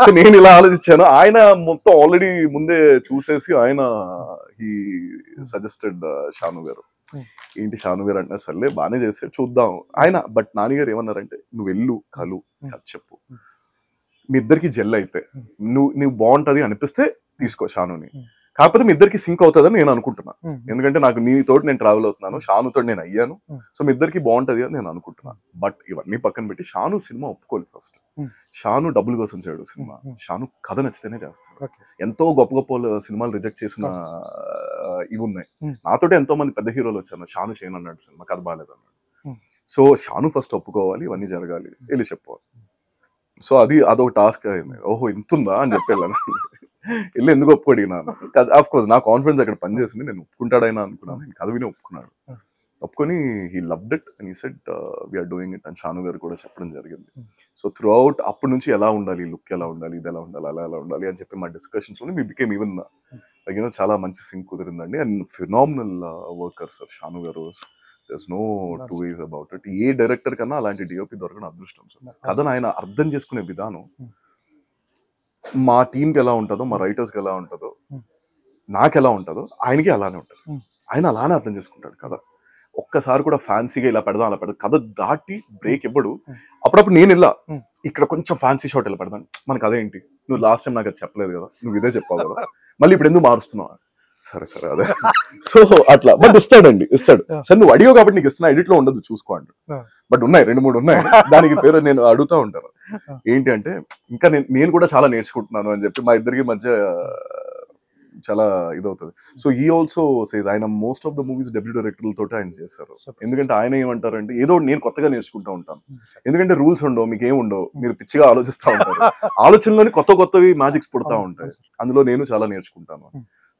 సో నేను ఇలా ఆలోచించాను, ఆయన మొత్తం ఆల్రెడీ ముందే చూసేసి ఆయన ఈ సజెస్టెడ్ షాను గారు. ఏంటి షాను గారు అంటే సర్లే బాగానే చేశాడు చూద్దాం ఆయన. బట్ నాన్నగారు ఏమన్నారంటే నువ్వు వెళ్ళు కలు చెప్పు, మీ ఇద్దరికి జెల్ అయితే నువ్వు బాగుంటది అనిపిస్తే తీసుకో షానుని, కాకపోతే మీ ఇద్దరికి సింక్ అవుతుందని నేను అనుకుంటున్నా. ఎందుకంటే నాకు నీతోటి నేను ట్రావెల్ అవుతున్నాను, షానుతో నేను అయ్యాను, సో మీ ఇద్దరికి బాగుంటది అని నేను అనుకుంటున్నాను. బట్ ఇవన్నీ పక్కన పెట్టి షాను సినిమా ఒప్పుకోలేదు ఫస్ట్. షాను డబ్బుల కోసం చేయడు సినిమా, షాను కథ నచ్చితేనే చేస్తాడు. ఎంతో గొప్ప సినిమాలు రిజెక్ట్ చేసిన ఇవి ఉన్నాయి. నాతోటి ఎంతో మంది పెద్ద హీరోలు వచ్చారు, షాను చేయను అన్నాడు, సినిమా కథ బాగాలేదు అన్నాడు. సో షాను ఫస్ట్ ఒప్పుకోవాలి, ఇవన్నీ జరగాలి, వెళ్ళి చెప్పుకోవాలి. సో అదొక టాస్క్ అయింది. ఓహో ఇంతుందా అని చెప్పి వెళ్ళాను, వెళ్ళి ఎందుకు ఒప్పుకోడినాను. ఆఫ్ కోర్స్ నా కాన్ఫిడెన్స్ అక్కడ పనిచేసింది, నేను ఒప్పుకుంటాడైనా అనుకున్నాను. నేను కథ విని ఒప్పుకున్నాడు, ఒప్పుకొని he loved it and he said we are doing it అని షాను గారు కూడా చెప్పడం జరిగింది. సో త్రూ అవుట్ అప్పటి నుంచి ఎలా ఉండాలి, లుక్ ఎలా ఉండాలి, ఇది ఎలా ఉండాలి, అలా ఎలా ఉండాలి అని చెప్పి మా డిస్కషన్స్ లో మీ బికేమ్ ఈవెన్ చాలా మంచి సింక్ కుదిరిందండి. And phenomenal worker sir Shanu గారు. There's no two ways about it. ఏ డైరెక్టర్ కన్నా అలాంటి డిఓపి దొరకడం అదృష్టం సార్. కథను ఆయన అర్థం చేసుకునే విధానం మా టీంకి ఎలా ఉంటుందో, మా రైటర్స్కి ఎలా ఉంటుందో, నాకు ఎలా ఉంటుందో ఆయనకి అలానే ఉంటుంది. ఆయన అలానే అర్థం చేసుకుంటాడు కథ. ఒక్కసారి కూడా ఫ్యాన్సీగా ఇలా పెడదాం అలా పెడదాం, కథ దాటి బ్రేక్ ఇవ్వడు. అప్పుడప్పుడు నేను ఇలా ఇక్కడ కొంచెం ఫ్యాన్సీ షాట్ ఇలా పెడతాను, మన కథ ఏంటి, నువ్వు లాస్ట్ టైం నాకు అది చెప్పలేదు కదా, నువ్వు ఇదే చెప్పావు కదా, మళ్ళీ ఇప్పుడు ఎందుకు మారుస్తున్నావు, సరే అదే. సో అట్లా బట్ ఇస్తాడు సరే నువ్వు అడిగో కాబట్టి నీకు ఇస్తున్నా, ఎడిట్ లో ఉండదు చూసుకో అంటాడు. బట్ ఉన్నాయి 2-3 ఉన్నాయి, దానికి పేరు నేను అడుగుతా ఉంటాను ఏంటి అంటే ఇంకా నేను కూడా చాలా నేర్చుకుంటున్నాను అని చెప్పి మా ఇద్దరికి మధ్య చాలా ఇదవుతుంది. సో ఈ ఆల్సో సేస్ ఆయన most of the movies debut డైరెక్టర్లతో ఆయన చేశారు. ఎందుకంటే ఆయన ఏమంటారంటే ఏదో నేను కొత్తగా నేర్చుకుంటా ఉంటాను, ఎందుకంటే రూల్స్ ఉండవు, మీకు ఏం ఉండవు, మీరు పిచ్చిగా ఆలోచిస్తూ ఉంటారు, ఆలోచనలోని కొత్తవి మ్యాజిక్స్ పుడతా ఉంటాయి, అందులో నేను చాలా నేర్చుకుంటాను.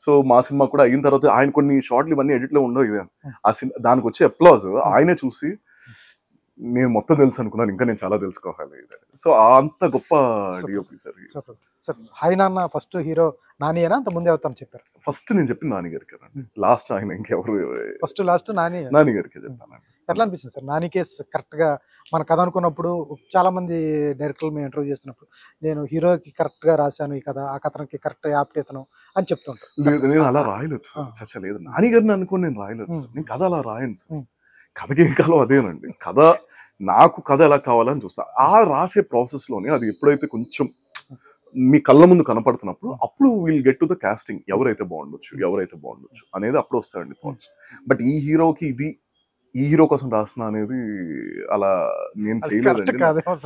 సో మా సినిమా కూడా అయిన తర్వాత ఆయన కొన్ని షార్ట్లు ఇవన్నీ ఎడిట్ లో ఉండవు, ఇదే ఆ సినిమా దానికి వచ్చే అప్లాజ్ ఆయనే చూసి నేను మొత్తం తెలుసు అనుకున్నాను, ఇంకా నేను చాలా తెలుసుకోవాలి. సో అంత గొప్ప డిఓపి సార్. సార్ హాయ్ నాన్న ఫస్ట్ హీరో నాని అయినా అంత ముందే అవుతాను చెప్పారు? ఫస్ట్ నేను చెప్పింది నాని గారికి, లాస్ట్ ఆయన ఇంకెవరు, ఫస్ట్ లాస్ట్ నాని గారికి చెప్పాను. ఎట్లా అనిపించింది సార్ నాని కేసు కరెక్ట్ గా మన కథ అనుకున్నప్పుడు? చాలా మంది డైరెక్టర్లు మేము ఇంటర్వ్యూ చేస్తున్నప్పుడు నేను హీరోకి కరెక్ట్ గా రాశాను ఈ కథ, ఆ కథకి కరెక్ట్ యాప్ట్ అవుతాను అని చెప్తుంటాను. నేను అలా రాయలేదు, చచ్చలేదు. నాని గారిని అనుకుని నేను రాయలేదు, నేను కథ అలా రాయను సార్. కథకి ఏం కావాలో అదేనండి, నాకు కథ ఎలా కావాలని చూస్తా. ఆ రాసే ప్రాసెస్ లోనే అది ఎప్పుడైతే కొంచెం మీ కళ్ళ ముందు కనపడుతున్నప్పుడు అప్పుడు will get to the casting, ఎవరైతే బాగుండొచ్చు అనేది అప్పుడు వస్తాయండి థాట్స్. బట్ ఈ హీరోకి ఇది, ఈ హీరో కోసం రాస్తున్నా అనేది అలా నేను చేయలేదండి.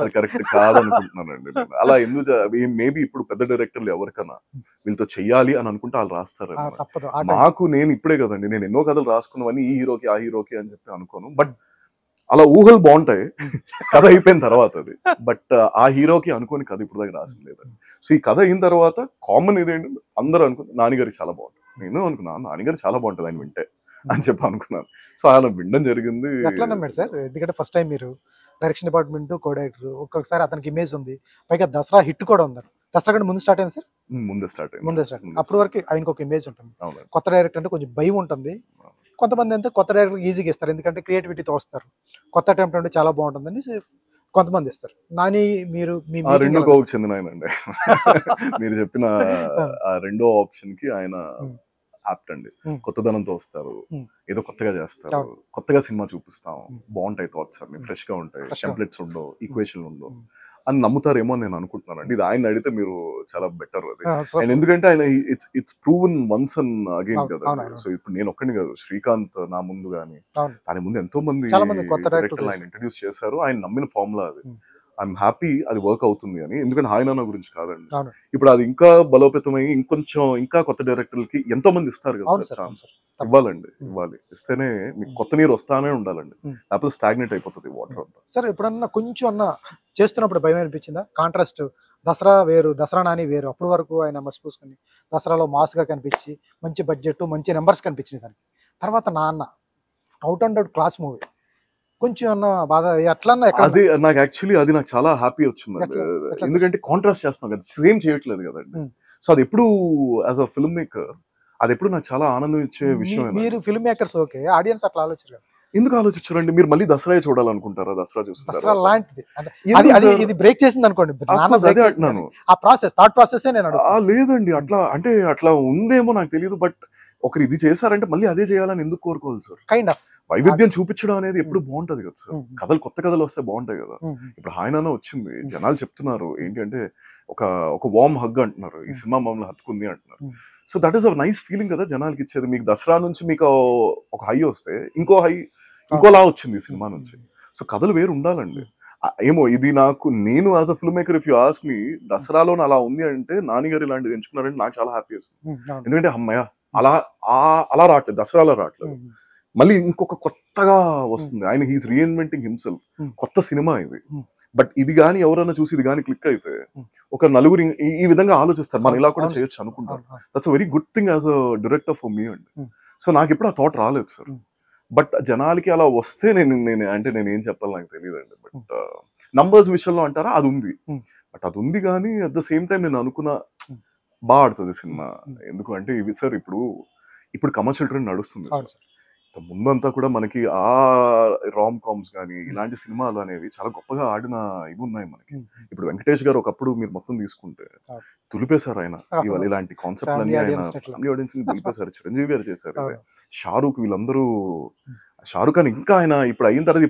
అది కరెక్ట్ కాదనుకుంటున్నానండి నేను. అలా ఎందుకు మేబీ ఇప్పుడు పెద్ద డైరెక్టర్లు ఎవరికన్నా వీళ్ళతో చెయ్యాలి అని అనుకుంటే వాళ్ళు రాస్తారు. నాకు నేను ఇప్పుడే కదండి, నేను ఎన్నో కథలు రాసుకున్నవన్నీ ఈ హీరోకి ఆ హీరోకి అని చెప్పి అనుకోను. బట్ అలా ఊహలు బాగుంటాయి కథ అయిపోయిన తర్వాత అది. బట్ ఆ హీరోకి అనుకోని కథ ఇప్పుడు దాకా రాసింది లేదండి. సో ఈ కథ అయిన తర్వాత కామన్ ఇదేంటి, అందరూ అనుకున్నారు నాన్నగారి చాలా బాగుంటుంది, నేను అనుకున్నాను నాన్నగారు చాలా బాగుంటుంది ఆయన వింటే అని చెప్పి అనుకున్నాను. సో ఆయన వినడం జరిగింది. ఎట్లా నమ్మాడు సార్? ఎందుకంటే ఫస్ట్ టైం మీరు డైరెక్షన్ డిపార్ట్మెంట్, కో డైరెక్టర్, ఒక్కొక్కసారి అతనికి ఇమేజ్ ఉంది, పైగా దసరా హిట్ కూడా ఉన్నారు. దసరా కంటే ముందు స్టార్ట్ అయింది సార్? ముందే స్టార్ట్. అప్పటి వరకు ఆయనకు ఒక ఇమేజ్ ఉంటుంది. కొత్త డైరెక్టర్ అంటే కొంచెం భయం ఉంటుంది. కొంతమంది అంతా కొత్త డైరెక్టర్ ఈజీగా ఇస్తారు, ఎందుకంటే క్రియేటివిటీతో వస్తారు. కొత్త అటెంప్ట్ అంటే చాలా బాగుంటుందని కొంతమంది ఇస్తారు. నాని మీరు రెండో కోవకు చెందిన ఆయన అండి. మీరు చెప్పిన ఆ రెండో ఆప్షన్ కి ఆయన యాప్ట్ అండి. కొత్తదనంతో వస్తారు, ఏదో కొత్తగా చేస్తారు, కొత్తగా సినిమా చూపిస్తాం, బాగుంటాయి థాట్స్ అన్ని ఫ్రెష్ గా ఉంటాయి, టెంప్లెట్స్ ఉండవు, ఈక్వేషన్ ఉండవు అని నమ్ముతారేమో అని నేను అనుకుంటున్నానండి. ఇది ఆయన అడిగితే మీరు చాలా బెటర్ అది. అండ్ ఎందుకంటే ఆయన it's proven once and again కదా. సో ఇప్పుడు నేను ఒక్కడిని కాదు, శ్రీకాంత్ నా ముందు గానీ దాని ముందు ఎంతో మంది డైరెక్టర్లు ఆయన ఇంట్రడ్యూస్ చేశారు. ఆయన నమ్మిన ఫార్ములా అది. ఐఎమ్ హ్యాపీ అది వర్క్ అవుతుంది అని. ఎందుకంటే ఆయన గురించి కాదండి, ఇప్పుడు అది ఇంకా బలోపేతమై ఇంకొంచెం ఇంకా కొత్త డైరెక్టర్లకి ఎంతో మంది ఇస్తారు కదా ఛాన్స్. ఇవ్వాలి, ఇస్తేనే మీకు కొత్త నీరు వస్తానే ఉండాలండి, లేకపోతే స్టాగ్నేట్ అయిపోతుంది వాటర్ అంతా. సార్ ఎప్పుడన్నా కొంచెం అన్న చేస్తున్నప్పుడు భయం అనిపించిందా? కాంట్రాస్ట్ దసరా వేరు, దసరా నాని వేరు. అప్పటి వరకు ఆయన మర్చిపోసుకుని దసరాలో మాస్ గా కనిపించి మంచి బడ్జెట్, మంచి నెంబర్స్ కనిపించింది దానికి. తర్వాత నాన్న out and out class movie, కొంచెం అన్న బాధ అట్లన్నా? అది నాకు యాక్చువల్లీ అది నాకు చాలా హ్యాపీ వచ్చింది. ఎందుకంటే కాంట్రాస్ట్ చేస్తున్నాం కదా, సేమ్ చేయట్లేదు కదండి. సో అది ఎప్పుడు యాజ్ అ ఫిల్మ్ మేకర్ అది ఎప్పుడు నాకు చాలా ఆనందం ఇచ్చే విషయం. మీరు ఫిల్మ్ మేకర్స్ ఓకే, ఆడియన్స్ అట్లా ఆలోచించారు. ఎందుకు ఆలోచించారండి? మీరు మళ్ళీ దసరా చూడాలనుకుంటారా? దసరా చూస్తారు, దసరా లాంటిది ఇది బ్రేక్ చేసింది అనుకోండి, ఆ ప్రాసెస్ థాట్ ప్రాసెస్ లేదండి. అట్లా అట్లా ఉందేమో నాకు తెలియదు. బట్ ఒకరు ఇది చేశారంటే మళ్ళీ అదే చేయాలని ఎందుకు కోరుకోవాలి సార్? కైండ్ ఆఫ్ వైవిధ్యం చూపించడం అనేది ఎప్పుడు బాగుంటది కదా సార్. కథలు కొత్త కథలు వస్తే బాగుంటాయి కదా. ఇప్పుడు ఆయన వచ్చింది, జనాలు చెప్తున్నారు ఏంటి అంటే ఒక వార్మ్ హగ్ అంటున్నారు, ఈ సినిమా మమ్మల్ని హత్తుకుంది అంటున్నారు. So that is a nice feeling కదా జనాలకి ఇచ్చేది. మీకు దసరా నుంచి మీకు ఒక హై వస్తే ఇంకోలా వచ్చింది ఈ సినిమా నుంచి. సో కథలు వేరు ఉండాలండి. ఏమో ఇది నేను as a film maker if you ask me, దసరాలో అలా ఉంది అంటే నాన్నగారు ఇలాంటిది ఎంచుకున్నారంటే నాకు చాలా హ్యాపీ వేస్తుంది. ఎందుకంటే అమ్మాయ అలా రావట్లేదు, దసరాలో రావట్లేదు, మళ్ళీ ఇంకొక కొత్తగా వస్తుంది. ఆయన హీస్ రీఇన్వెంటింగ్ హిమ్సెల్ఫ్. కొత్త సినిమా ఇది. బట్ ఇది కానీ ఎవరైనా చూసి ఇది కానీ క్లిక్ అయితే ఒక నలుగురు ఈ విధంగా ఆలోచిస్తారు, మనం ఇలా కూడా చేయొచ్చు అనుకుంటారు. That's a very good thing as a director for me అండి. సో నాకు ఎప్పుడు ఆ థాట్ రాలేదు సార్. బట్ జనాలకి అలా వస్తే నేను ఏం చెప్పాలి నాకు తెలియదండి. బట్ నంబర్స్ విషయంలో అంటారా అది ఉంది, బట్ అది ఉంది కానీ అట్ ద సేమ్ టైం నేను అనుకున్న బాగా ఆడుతుంది సినిమా. ఎందుకు అంటే ఇవి సార్ ఇప్పుడు కమర్షియల్ ట్రెండ్ నడుస్తుంది. ముందంతా కూడా మనకి ఆ రామ్ కామ్స్ కానీ ఇలాంటి సినిమాలు అనేవి చాలా గొప్పగా ఆడిన ఇవి ఉన్నాయి మనకి. ఇప్పుడు వెంకటేష్ గారు ఒకప్పుడు మీరు మొత్తం తీసుకుంటే తులిపేశారు ఆయన. ఇవాళ ఇలాంటి కాన్సెప్ట్ అన్ని ఆయన ఫ్యామిలీ ఆడియన్స్ ని తులిపేశారు. చిరంజీవి గారు చేశారు, షారూక్, వీళ్ళందరూ. షారూక్ ఖాన్ ఇంకా ఆయన ఇప్పుడు అయిన తర్వాత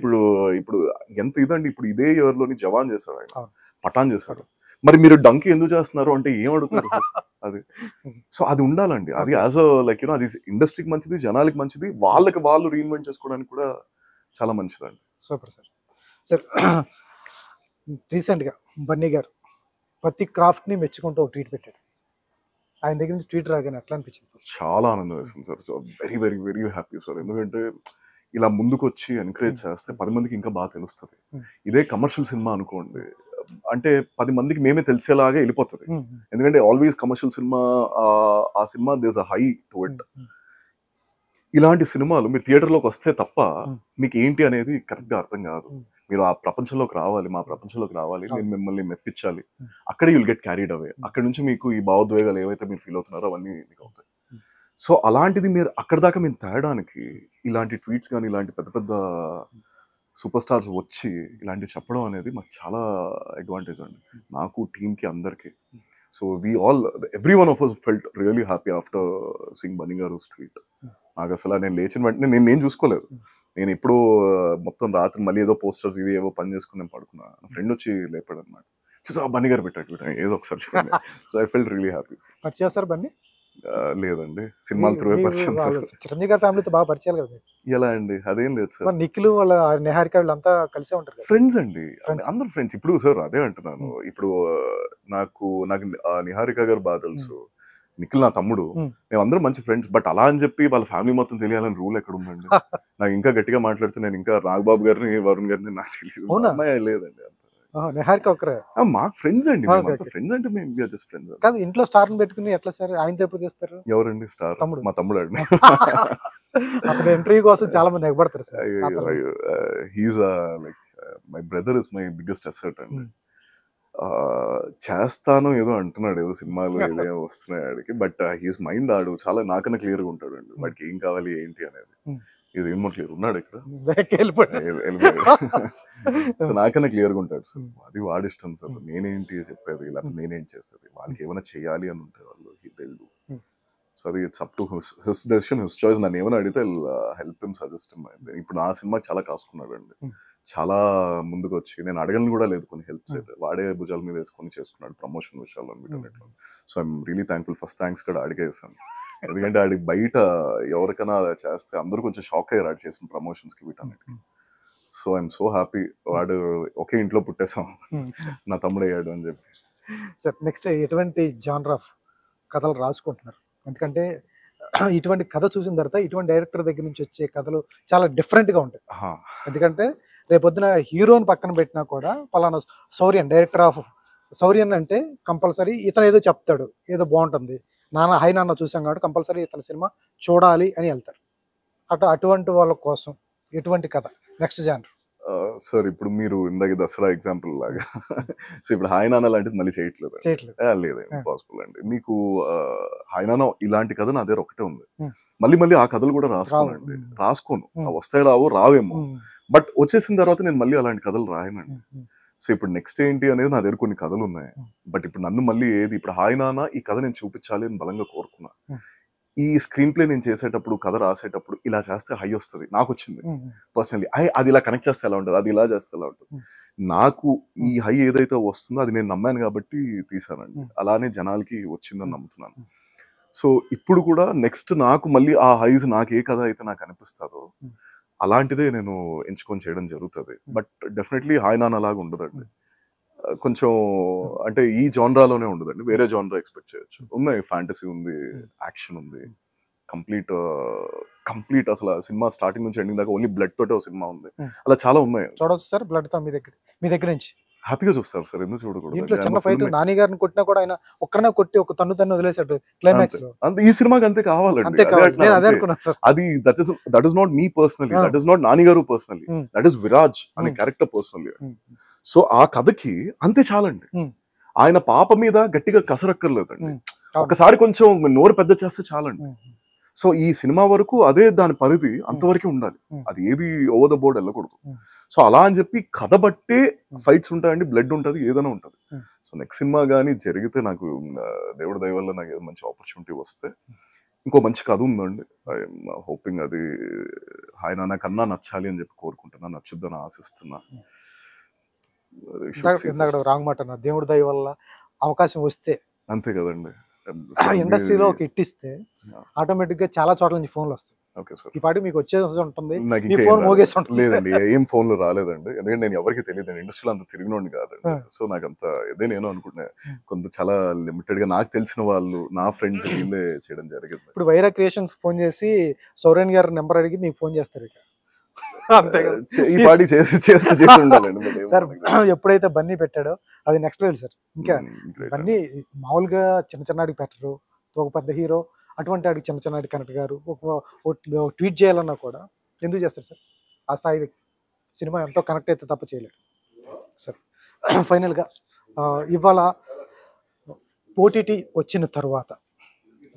ఇప్పుడు ఎంత ఇదండి, ఇప్పుడు ఇదే ఇయర్ లోని జవాన్ చేశారు, ఆయన పఠాన్ చేశారు. మరి మీరు డంకి ఎందుకు చేస్తున్నారు అంటే ఏం అడుగుతారు అది. సో అది ఉండాలండి, అది యాజ్ లైక్ అది ఇండస్ట్రీకి మంచిది, జనాలకి మంచిది, వాళ్ళకి వాళ్ళు రీఇన్వెంట్ చేసుకోవడానికి కూడా చాలా మంచిదండి. Super sir. సార్ రీసెంట్ గా బన్నీ గారు ప్రతి క్రాఫ్ట్ ని మెచ్చుకుంటూ ఒక ట్వీట్ పెట్టాడు. ఆయన దగ్గర నుంచి ట్వీట్ రాగానే ఎట్లా అనిపించింది? చాలా ఆనందం వేస్తుంది sir. So very very very happy sir. ఎందుకంటే ఇలా ముందుకు వచ్చి ఎంకరేజ్ చేస్తే 10 మందికి ఇంకా బాగా తెలుస్తుంది. ఇదే కమర్షియల్ సినిమా అనుకోండి అంటే 10 మందికి మేమే తెలిసేలాగా వెళ్ళిపోతుంది. ఎందుకంటే ఆల్వేస్ కమర్షియల్ సినిమా, ఆ cinema there is a high to it. ఇలాంటి సినిమాలు మీరు థియేటర్లోకి వస్తే తప్ప మీకు ఏంటి అనేది కరెక్ట్ గా అర్థం కాదు. మీరు ఆ ప్రపంచంలోకి రావాలి, మా ప్రపంచంలోకి రావాలి, నేను మిమ్మల్ని మెప్పించాలి. అక్కడే యుల్ గెట్ క్యారీడ్ అవే. అక్కడ నుంచి మీకు ఈ భావోద్వేగాలు ఏవైతే మీరు ఫీల్ అవుతున్నారో అవన్నీ మీకు అవుతాయి. సో అలాంటిది మీరు అక్కడ దాకా మేము తేడానికి ఇలాంటి ట్వీట్స్ కానీ ఇలాంటి పెద్ద పెద్ద సూపర్ స్టార్స్ వచ్చి ఇలాంటివి చెప్పడం అనేది మాకు చాలా అడ్వాంటేజ్ అండి, నాకు, టీమ్కి, అందరికి. So every one of us felt really happy after seeing Bunny గారు ట్వీట్. నాకు అసలు నేను లేచిన వెంటనే నేను చూసుకోలేదు. నేను ఎప్పుడూ మొత్తం రాత్రి మళ్ళీ ఏదో పోస్టర్స్ ఇవి ఏవో పని చేసుకుని నేను పడుకున్నా. నా ఫ్రెండ్ వచ్చి లేపాడు అనమాట. చూసా బన్నీ గారు పెట్టాడు ఏదో ఒకసారి చూడండి. So I felt really happy. పరిచయం సార్ బన్నీ? లేదండి, సినిమాల త్రూ పరిచయం సార్. చిరంజీవి గారి ఫ్యామిలీతో బాగా పరిచయాలు కదా మీకు? ఎలా అండి? అదేం లేదు సార్. మరి నిఖిల్ వాళ్ళ నిహారిక వీళ్ళంతా కలిసే ఉంటారు కదా? ఫ్రెండ్స్ అండి, Friends. అందరు ఫ్రెండ్స్. ఇప్పుడు సార్ అదే అంటున్నాను, ఇప్పుడు నాకు నిహారిక గారు బాగా తెలుసు, నిఖిల్ నా తమ్ముడు, మేమందరం మంచి ఫ్రెండ్స్. బట్ అలా అని చెప్పి వాళ్ళ ఫ్యామిలీ మొత్తం తెలియాలని రూల్ ఎక్కడ ఉందండి? నాకు ఇంకా గట్టిగా మాట్లాడితే నేను ఇంకా నాగబాబు గారిని వరుణ్ గారిని నాకు తెలియదు. అవునా? లేదండి, నిహారిక ఒకరే మాకు ఫ్రెండ్స్ అండి. Okay, okay. ఫ్రెండ్స్ అంటే మేము జస్ట్ ఫ్రెండ్స్. కాదు, ఇంట్లో స్టార్ పెట్టుకుని ఎట్లా సార్ ఆయనతో ఎప్పుడు తెస్తారు? ఎవరండి స్టార్? తమ్ముడు. మా తమ్ముడు అండి. అతను ఎంట్రీ కోసం చాలా మంది ఎగబడతారు sir. He's like my brother is my biggest asset అండి. చేస్తాను ఏదో అంటున్నాడు, ఏదో సినిమాలు ఏదో వస్తున్నాయి ఆడికి. బట్ హీస్ మైండ్ ఆడు చాలా నాకన్నా క్లియర్ గా ఉంటాడు అండి. వాడికి ఏం కావాలి ఏంటి అనేది ఇది ఏమో క్లియర్ ఉన్నాడు ఇక్కడ. సో నాకన్నా క్లియర్ గా ఉంటాడు సార్. అది వాడి ఇష్టం సార్. నేనేంటి చెప్పేది, లేకపోతే నేనేంటి చేసేది, వాళ్ళకి ఏమైనా చేయాలి అని ఉంటే వాళ్ళు తెలుగు. సో అది it's up to his decision, his choice. నన్ను ఏమైనా అడిగితే హెల్ప్ హిమ్, సజెస్ట్ హిమ్. ఇప్పుడు నా సినిమా చాలా కాసుకున్నాడు అండి, చాలా ముందుకు వచ్చి. నేను అడగలను కూడా లేదు కొన్ని హెల్ప్స్ అయితే, వాడే భుజాల మీద వేసుకొని చేసుకున్నాడు ప్రమోషన్ విషయాల్లో వీటన్నిటిలో. So I'm really thankful. First thanks కూడా అడిగేసాను, ఎందుకంటే ఆడికి బయట ఎవరికైనా చేస్తే అందరూ కొంచెం షాక్ అయ్యారు ఆడు చేసిన ప్రమోషన్స్కి వీటన్నిటికి. సో ఐఎమ్ సో హ్యాపీ, వాడు ఒకే ఇంట్లో పుట్టేసాం, నా తమ్ముడు అయ్యాడు అని చెప్పి. సార్ నెక్స్ట్ ఎటువంటి జానర్ ఆఫ్ కథలు రాసుకుంటున్నారు? ఎందుకంటే ఇటువంటి కథ చూసిన తర్వాత ఇటువంటి డైరెక్టర్ దగ్గర నుంచి వచ్చే కథలు చాలా డిఫరెంట్గా ఉంటాయి. ఎందుకంటే రేపొద్దున హీరోని పక్కన పెట్టినా కూడా పలానా శౌర్యన్, డైరెక్టర్ ఆఫ్ శౌర్యన్ అంటే కంపల్సరీ ఇతను ఏదో చెప్తాడు, ఏదో బాగుంటుంది, హై నాన్న చూసాం కాబట్టి కంపల్సరీ ఇతని సినిమా చూడాలి అని వెళ్తారు. అటువంటి వాళ్ళ కోసం ఎటువంటి కథ నెక్స్ట్ జానర్? సార్ ఇప్పుడు మీరు ఇందాక దసరా ఎగ్జాంపుల్ లాగా, సో ఇప్పుడు హాయ్ నాన్న లాంటిది మళ్ళీ చేయట్లేదు. లేదు, ఇంపాసిబుల్ అండి. మీకు హాయ్ నాన్న ఇలాంటి కథ నా దగ్గర ఒకటే ఉంది. మళ్ళీ ఆ కథలు కూడా రాసుకోనండి, రాసుకోను. వస్తాయి రావేమో, బట్ వచ్చేసిన తర్వాత నేను మళ్ళీ అలాంటి కథలు రాయనండి. సో ఇప్పుడు నెక్స్ట్ ఏంటి అనేది నా దగ్గర కొన్ని కథలు ఉన్నాయి. బట్ ఇప్పుడు నన్ను మళ్ళీ ఏది, ఇప్పుడు హాయ్ నాన్న ఈ కథ నేను చూపించాలి అని బలంగా కోరుకున్నా. ఈ స్క్రీన్ ప్లే నేను చేసేటప్పుడు, కథ రాసేటప్పుడు ఇలా చేస్తే హై వస్తుంది, నాకు వచ్చింది పర్సనలీ. అది ఇలా కనెక్ట్ చేస్తే ఎలా ఉంటుంది, అది ఇలా చేస్తే ఎలా ఉంటుంది. నాకు ఈ హై ఏదైతే వస్తుందో అది నేను నమ్మాను కాబట్టి తీసానండి. అలానే జనాలకి వచ్చిందని నమ్ముతున్నాను. సో ఇప్పుడు కూడా నెక్స్ట్ నాకు మళ్ళీ ఆ హైస్, నాకు ఏ కథ అయితే నాకు అనిపిస్తుందో అలాంటిదే నేను ఎంచుకొని చేయడం జరుగుతుంది. బట్ డెఫినెట్లీ హాయ్ నాన్న లాగా ఉండదండి, కొంచెం అంటే ఈ జానరాలోనే ఉండదండి, వేరే జానరా ఎక్స్పెక్ట్ చేయొచ్చు. ఉన్నాయి, ఫ్యాంటసీ ఉంది, యాక్షన్ ఉంది, కంప్లీట్ అసలు సినిమా స్టార్టింగ్ నుంచి ఎండింగ్ దాకా ఓన్లీ బ్లడ్ తోటే ఒక సినిమా ఉంది. అలా చాలా ఉన్నాయి. చూడవచ్చు సార్ బ్లడ్ తో మీ దగ్గర నుంచి హ్యాపీగా చూస్తారు సార్, ఎందుకు చూడకూడదు? దీంట్లో చిన్న ఫైట్ నాని గారిని కొట్టినా కూడా ఆయన ఒక్కనే కొట్టి ఒక తన్ను వదిలేసాడు క్లైమాక్స్ లో. అంతే, ఈ సినిమాకి అంతే కావాలండి. అది that is not me personally, that is not Nani గారు పర్సనలీ, దట్ ఇస్ విరాజ్ అనే క్యారెక్టర్ పర్సనలీ. సో ఆ కథకి అంతే చాలండి. ఆయన పాప మీద గట్టిగా కసరక్కర్లేదండి, ఒకసారి కొంచెం నోరు పెద్ద చేస్తే చాలండి. సో ఈ సినిమా వరకు అదే దాని పరిధి, అంతవరకే ఉండాలి, అది ఏది ఓవర్ ద బోర్డ్ వెళ్ళకూడదు. సో అలా అని చెప్పి కథ బట్టే ఫైట్స్ ఉంటాయండి, బ్లడ్ ఉంటుంది, ఏదైనా ఉంటుంది. సో నెక్స్ట్ సినిమా కానీ జరిగితే, నాకు దేవుడి దయ వల్ల నాకు ఏదో మంచి ఆపర్చునిటీ వస్తే, ఇంకో మంచి కథ ఉందండి, ఐఎమ్ హోపింగ్ అది హాయ్ నాన్న కన్నా నచ్చాలి అని చెప్పి కోరుకుంటున్నా, నచ్చుద్దని ఆశిస్తున్నా. రాంగ్ మాట అన్న, దేవుడి దయ వల్ల అవకాశం వస్తే అంతే కదండి. ఇండస్ట్రీలో ఒక హిట్ ఇస్తే ఆటోమేటిక్ గా చాలా చోట్ల నుంచి ఫోన్లు వస్తాయి. ఈ పాటి మీకు వచ్చేసి ఉంటుంది, లేదండి ఏం ఫోన్లు రాలేదండి, ఎందుకంటే నేను ఎవరికి తెలియదు, ఇండస్ట్రీలో అంత తిరిగినోండి కాదండి. సో నాకు అంత ఇదే, నేను అనుకుంటున్నా కొంత చాలా లిమిటెడ్ గా నాకు తెలిసిన వాళ్ళు, నా ఫ్రెండ్స్ వీళ్ళే చేయడం జరిగింది. ఇప్పుడు వైరా క్రియేషన్స్ ఫోన్ చేసి సౌరేన్ గారి నెంబర్ అడిగి మీకు ఫోన్ చేస్తారు ఇక, ఈ పాటి చేసి ఉండాలండి. సార్ ఎప్పుడైతే బన్నీ పెట్టాడో అది నెక్స్ట్ లెవెల్ సార్. ఇంకా బన్నీ మామూలుగా చిన్న ఆడికి పెట్టరు, ఒక పెద్ద హీరో అటువంటి ఆడికి చిన్న ఆడికి కనెక్ట్ గారు ఒక ట్వీట్ చేయాలన్నా కూడా ఎందుకు చేస్తారు సార్? ఆ స్థాయి వ్యక్తి సినిమా ఎంతో కనెక్ట్ అయితే తప్ప చేయలేడు సార్. ఫైనల్గా ఇవాళ ఓటీటీ వచ్చిన తర్వాత,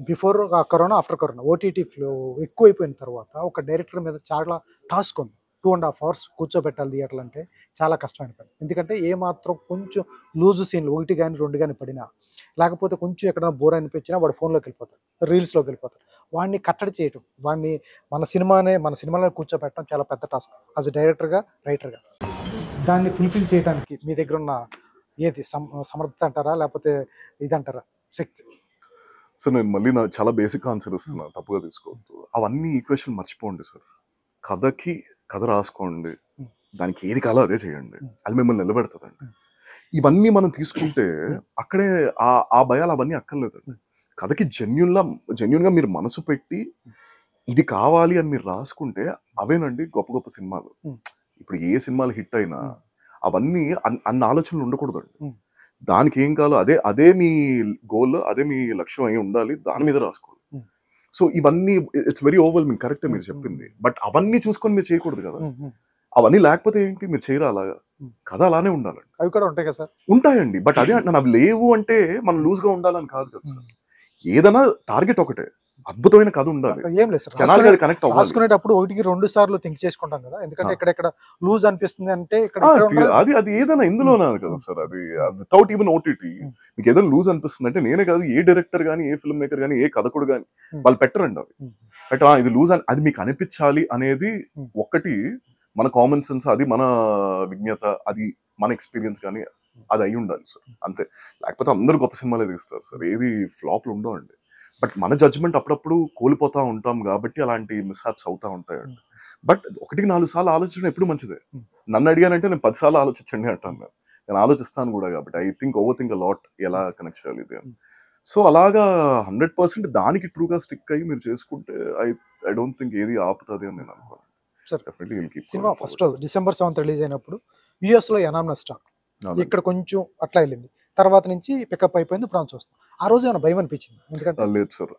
before corona after corona OTT flow ఎక్కువైపోయిన తర్వాత ఒక డైరెక్టర్ మీద చాలా టాస్క్ ఉంది. 2.5 hours కూర్చోబెట్టాలి థియేటర్లు అంటే చాలా కష్టమైన పని. ఎందుకంటే ఏమాత్రం కొంచెం లూజు సీన్లు 1 కానీ 2 కానీ పడినా, లేకపోతే కొంచెం ఎక్కడైనా బోర్ అనిపించినా వాడు ఫోన్లోకి వెళ్ళిపోతాడు, రీల్స్లోకి వెళ్ళిపోతాడు. వాడిని కట్టడి చేయటం, వాడిని మన సినిమాలో కూర్చోబెట్టడం చాలా పెద్ద టాస్క్ యాజ్ డైరెక్టర్గా, రైటర్గా. దాన్ని ఫుల్ఫిల్ చేయడానికి మీ దగ్గర ఉన్న ఏది సమర్థత అంటారా లేకపోతే ఇదంటారా శక్తి? సార్ నేను మళ్ళీ నా చాలా బేసిక్ ఆన్సర్ ఇస్తున్నా, తప్పుగా తీసుకోవద్దు. అవన్నీ ఈక్వేషన్ మర్చిపోండి సార్. కథకి కథ రాసుకోండి, దానికి ఏది కాలో అదే చేయండి, అది మిమ్మల్ని నిలబెడుతుందండి. ఇవన్నీ మనం తీసుకుంటే అక్కడే ఆ భయాలు అవన్నీ అక్కర్లేదండి. కథకి జెన్యున్ గా మీరు మనసు పెట్టి ఇది కావాలి అని మీరు రాసుకుంటే అవేనండి గొప్ప గొప్ప సినిమాలు. ఇప్పుడు ఏ సినిమాలు హిట్ అయినా అవన్నీ అన్న ఆలోచనలు ఉండకూడదండి. దానికి ఏం కావాలో అదే మీ గోల్, అదే మీ లక్ష్యం అయి ఉండాలి, దాని మీద రాసుకోవాలి. సో ఇవన్నీ ఇట్స్ వెరీ ఓవర్వెల్మింగ్, కరెక్టే మీరు చెప్పింది. బట్ అవన్నీ చూసుకొని మీరు చేయకూడదు కదా. అవన్నీ లేకపోతే ఏంటి, మీరు చేయరా అలాగా? కథ అలానే ఉండాలండి. అవి కూడా ఉంటాయి కదా సార్? ఉంటాయండి, బట్ అదే అంటున్నాను, అవి లేవు అంటే మనం లూజ్ గా ఉండాలని కాదు కదా సార్. ఏదైనా టార్గెట్ ఒకటే, అద్భుతమైన కథ ఉండాలి. ఏం లేదు సార్, జనాలకి అది కనెక్ట్ అవ్వాలి. రాసుకునేటప్పుడు 1-2 సార్లు థింక్ చేసుకుంటాం కదా, ఎందుకంటే ఇక్కడ లూజ్ అనిపిస్తుంది అంటే అది ఏదైనా ఇందులోనే కదా సార్. అది వితౌట్ ఈవెన్ ఓటీటీ మీకు ఏదైనా లూజ్ అనిపిస్తుంది అంటే నేనే కాదు, ఏ డైరెక్టర్ గానీ, ఏ ఫిల్మ్ మేకర్ గానీ, ఏ కథకుడు గానీ వాళ్ళు పెట్టరండి. అవి పెట్టరా, ఇది లూజ్ అని అది మీకు అనిపించాలి అనేది ఒక్కటి మన కామన్ సెన్స్, అది మన విజ్ఞత, అది మన ఎక్స్పీరియన్స్ కానీ అది అయి ఉండాలి సార్, అంతే. లేకపోతే అందరూ గొప్ప సినిమాలే తీస్తారు సార్, ఏది ఫ్లాప్లు ఉండవండి. బట్ మన జడ్జ్మెంట్ అప్పుడప్పుడు కోల్పోతా ఉంటాం కాబట్టి అలాంటి మిస్హాప్స్ అవుతా ఉంటాయండి. బట్ 1-4 సార్లు ఆలోచించడం ఎప్పుడు మంచిదే. నన్ను అడిగానంటే నేను 10 సార్లు ఆలోచించండి అంటాను. నేను ఆలోచిస్తాను కూడా కాబట్టి I think over think a lot, ఎలా కనెక్ట్ చేయాలి ఇది అని. సో అలాగా 100% దానికి ట్రూగా స్టిక్ అయ్యి మీరు చేసుకుంటే ఐ డోంట్ థింక్ ఏది ఆపుతుంది అని నేను అనుకోను సార్. డెఫినెట్లీ సినిమా ఫస్ట్ రోజు December 7th రిలీజ్ అయినప్పుడు US లో ఎనామస్ టాక్, ఇక్కడ కొంచెం అట్లా వెళ్ళింది, తర్వాత నుంచి పికప్ అయిపోయింది, ఇప్పుడు చూస్తాం. ఆ రోజు ఏమైనా భయం అనిపించింది? ఎందుకంటే లేదు సార్,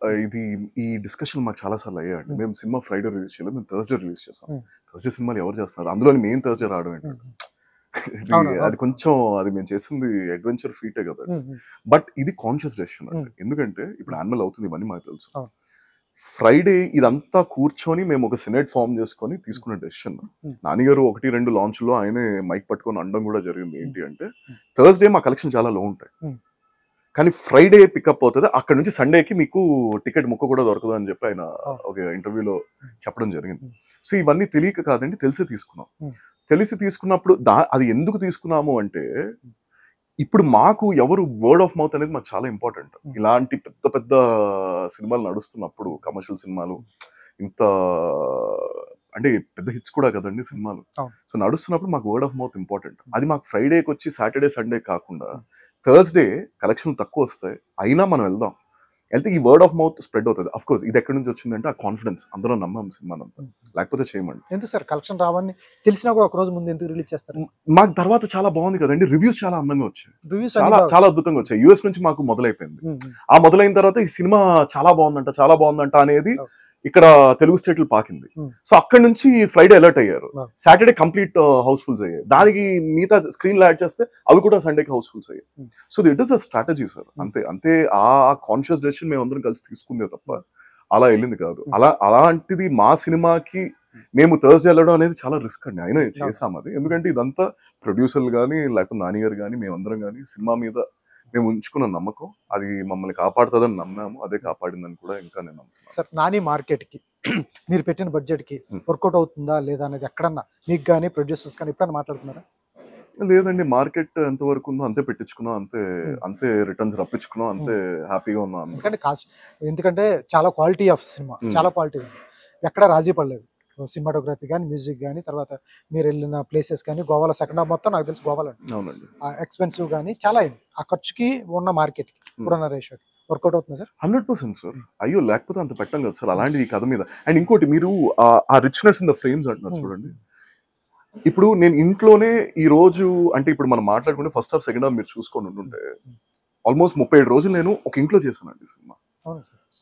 ఈ డిస్కషన్ మాకు చాలా సార్లు అయ్యాయండి. మేము సినిమా ఫ్రైడే రిలీజ్ చేయలేదు, మేము థర్స్డే రిలీజ్ చేస్తాం. థర్స్డే సినిమాలు ఎవరు చేస్తున్నారు, అందులో మెయిన్ థర్స్డే రావడం ఏంటంటే అది కొంచెం, అది మేము చేసింది అడ్వెంచర్ ఫీటే కదా. బట్ ఇది కాన్షియస్ డెసిషన్ అండి. ఎందుకంటే ఇప్పుడు యాన్యువల్ అవుతుంది, ఇవన్నీ మాకు తెలుసు. ఫ్రైడే ఇదంతా కూర్చొని మేము ఒక సినేట్ ఫామ్ చేసుకొని తీసుకున్న డెసిషన్. నాన్నగారు 1-2 లాంచ్ లో ఆయనే మైక్ పట్టుకొని అనడం కూడా జరిగింది. ఏంటి అంటే థర్స్డే మా కలెక్షన్ చాలా లో ఉంటాయి, కానీ ఫ్రైడే పికప్ అవుతుంది, అక్కడ నుంచి సండేకి మీకు టికెట్ ముక్క కూడా దొరకదు అని చెప్పి ఆయన ఒక ఇంటర్వ్యూలో చెప్పడం జరిగింది. సో ఇవన్నీ తెలియక కాదండి, తెలిసి తీసుకున్నాం. తెలిసి తీసుకున్నప్పుడు అది ఎందుకు తీసుకున్నాము అంటే, ఇప్పుడు మాకు ఎవరు వర్డ్ ఆఫ్ మౌత్ అనేది మాకు చాలా ఇంపార్టెంట్. ఇలాంటి పెద్ద పెద్ద సినిమాలు నడుస్తున్నప్పుడు, కమర్షియల్ సినిమాలు ఇంత అంటే పెద్ద హిట్స్ కూడా కదండి సినిమాలు. సో నడుస్తున్నప్పుడు మాకు వర్డ్ ఆఫ్ మౌత్ ఇంపార్టెంట్. అది మాకు ఫ్రైడేకి వచ్చి సాటర్డే సండే కాకుండా థర్స్డే కలెక్షన్ తక్కువ వస్తాయి, అయినా మనం వెళ్తే ఈ వర్డ్ ఆఫ్ మౌత్ స్ప్రెడ్ అవుతుంది. అఫ్ కోర్స్ ఇది ఎక్కడి నుంచి వచ్చిందంటే ఆ కాన్ఫిడెన్స్, అందరూ నమ్మాం సినిమానంతా, లేకపోతే చేయమండి. ఎందుకు సార్ కలెక్షన్ రావని తెలిసినా కూడా ఒక రోజు ముందు ఎందుకు రిలీజ్ చేస్తారు? మాకు తర్వాత చాలా బాగుంది కదండి, రివ్యూస్ చాలా అందంగా వచ్చాయి, రివ్యూస్ చాలా అద్భుతంగా వచ్చాయి. యూఎస్ నుంచి మాకు మొదలైపోయింది. ఆ మొదలైన తర్వాత ఈ సినిమా చాలా బాగుందంట అనేది ఇక్కడ తెలుగు స్టేట్లు పాకింది. సో అక్కడ నుంచి ఫ్రైడే అలర్ట్ అయ్యారు, సాటర్డే కంప్లీట్ హౌస్ఫుల్స్ అయ్యాయి, దానికి మిగతా స్క్రీన్ లో యాడ్ చేస్తే అవి కూడా సండేకి హౌస్ఫుల్స్ అయ్యాయి. So it is a strategy sir, అంతే. ఆ కాన్షియస్ డెసిషన్ మేము అందరం కలిసి తీసుకుందే తప్ప అలా వెళ్ళింది కాదు. అలాంటిది మా సినిమాకి మేము థర్స్డే వెళ్ళడం అనేది చాలా రిస్క్ అండి, అయినా చేసాం అది. ఎందుకంటే ఇదంతా ప్రొడ్యూసర్లు కానీ, లేకపోతే నాన్నగారు కానీ, మేమందరం కానీ సినిమా మీద మేము ఉంచుకున్న నమ్మకం, అది మమ్మల్ని కాపాడుతుందని నమ్మాము, అదే కాపాడిందని కూడా ఇంకా నేను నమ్ముతున్నాను. సార్ నాని మార్కెట్కి మీరు పెట్టిన బడ్జెట్కి వర్కౌట్ అవుతుందా లేదా అనేది ఎక్కడన్నా మీకు కానీ ప్రొడ్యూసర్స్ కానీ ఎప్పుడన్నా మాట్లాడుతున్నారా? లేదండి, మార్కెట్ ఎంత వరకు ఉందో అంతే పెట్టించుకున్నాం, అంతే రిటర్న్స్ రప్పించుకున్నాం, అంతే హ్యాపీగా ఉన్నాం. ఎందుకంటే చాలా క్వాలిటీ ఆఫ్ సినిమా, చాలా క్వాలిటీ ఉంది, ఎక్కడ రాజీ పడలేదు. సినిమాటోగ్రఫీ కానీ, మ్యూజిక్ కానీ, తర్వాత మీరు వెళ్ళిన ప్లేసెస్ కానీ, గోవాలో సెకండ్ హాఫ్ మొత్తం నాకు తెలిసి గోవాలో ఎక్స్పెన్సివ్ కానీ చాలా అయింది. ఆ ఖర్చుకి ఉన్న మార్కెట్కి ఇప్పుడున్న రేషియో వర్కౌట్ అవుతుంది సార్? 100% సార్. అయ్యో లేకపోతే అంత పెట్టం కదా సార్ అలాంటిది కథ మీద. అండ్ ఇంకోటి, మీరు ఆ రిచ్నెస్ ఇన్ ద ఫ్రేమ్స్ అంటున్నారు చూడండి. ఇప్పుడు నేను ఇంట్లోనే ఈ రోజు, అంటే ఇప్పుడు మనం మాట్లాడుకుంటే ఫస్ట్ హాఫ్ సెకండ్ హాఫ్ మీరు చూసుకొని ఉంటుంటే ఆల్మోస్ట్ 37 రోజులు నేను ఒక ఇంట్లో చేశానండి సినిమా.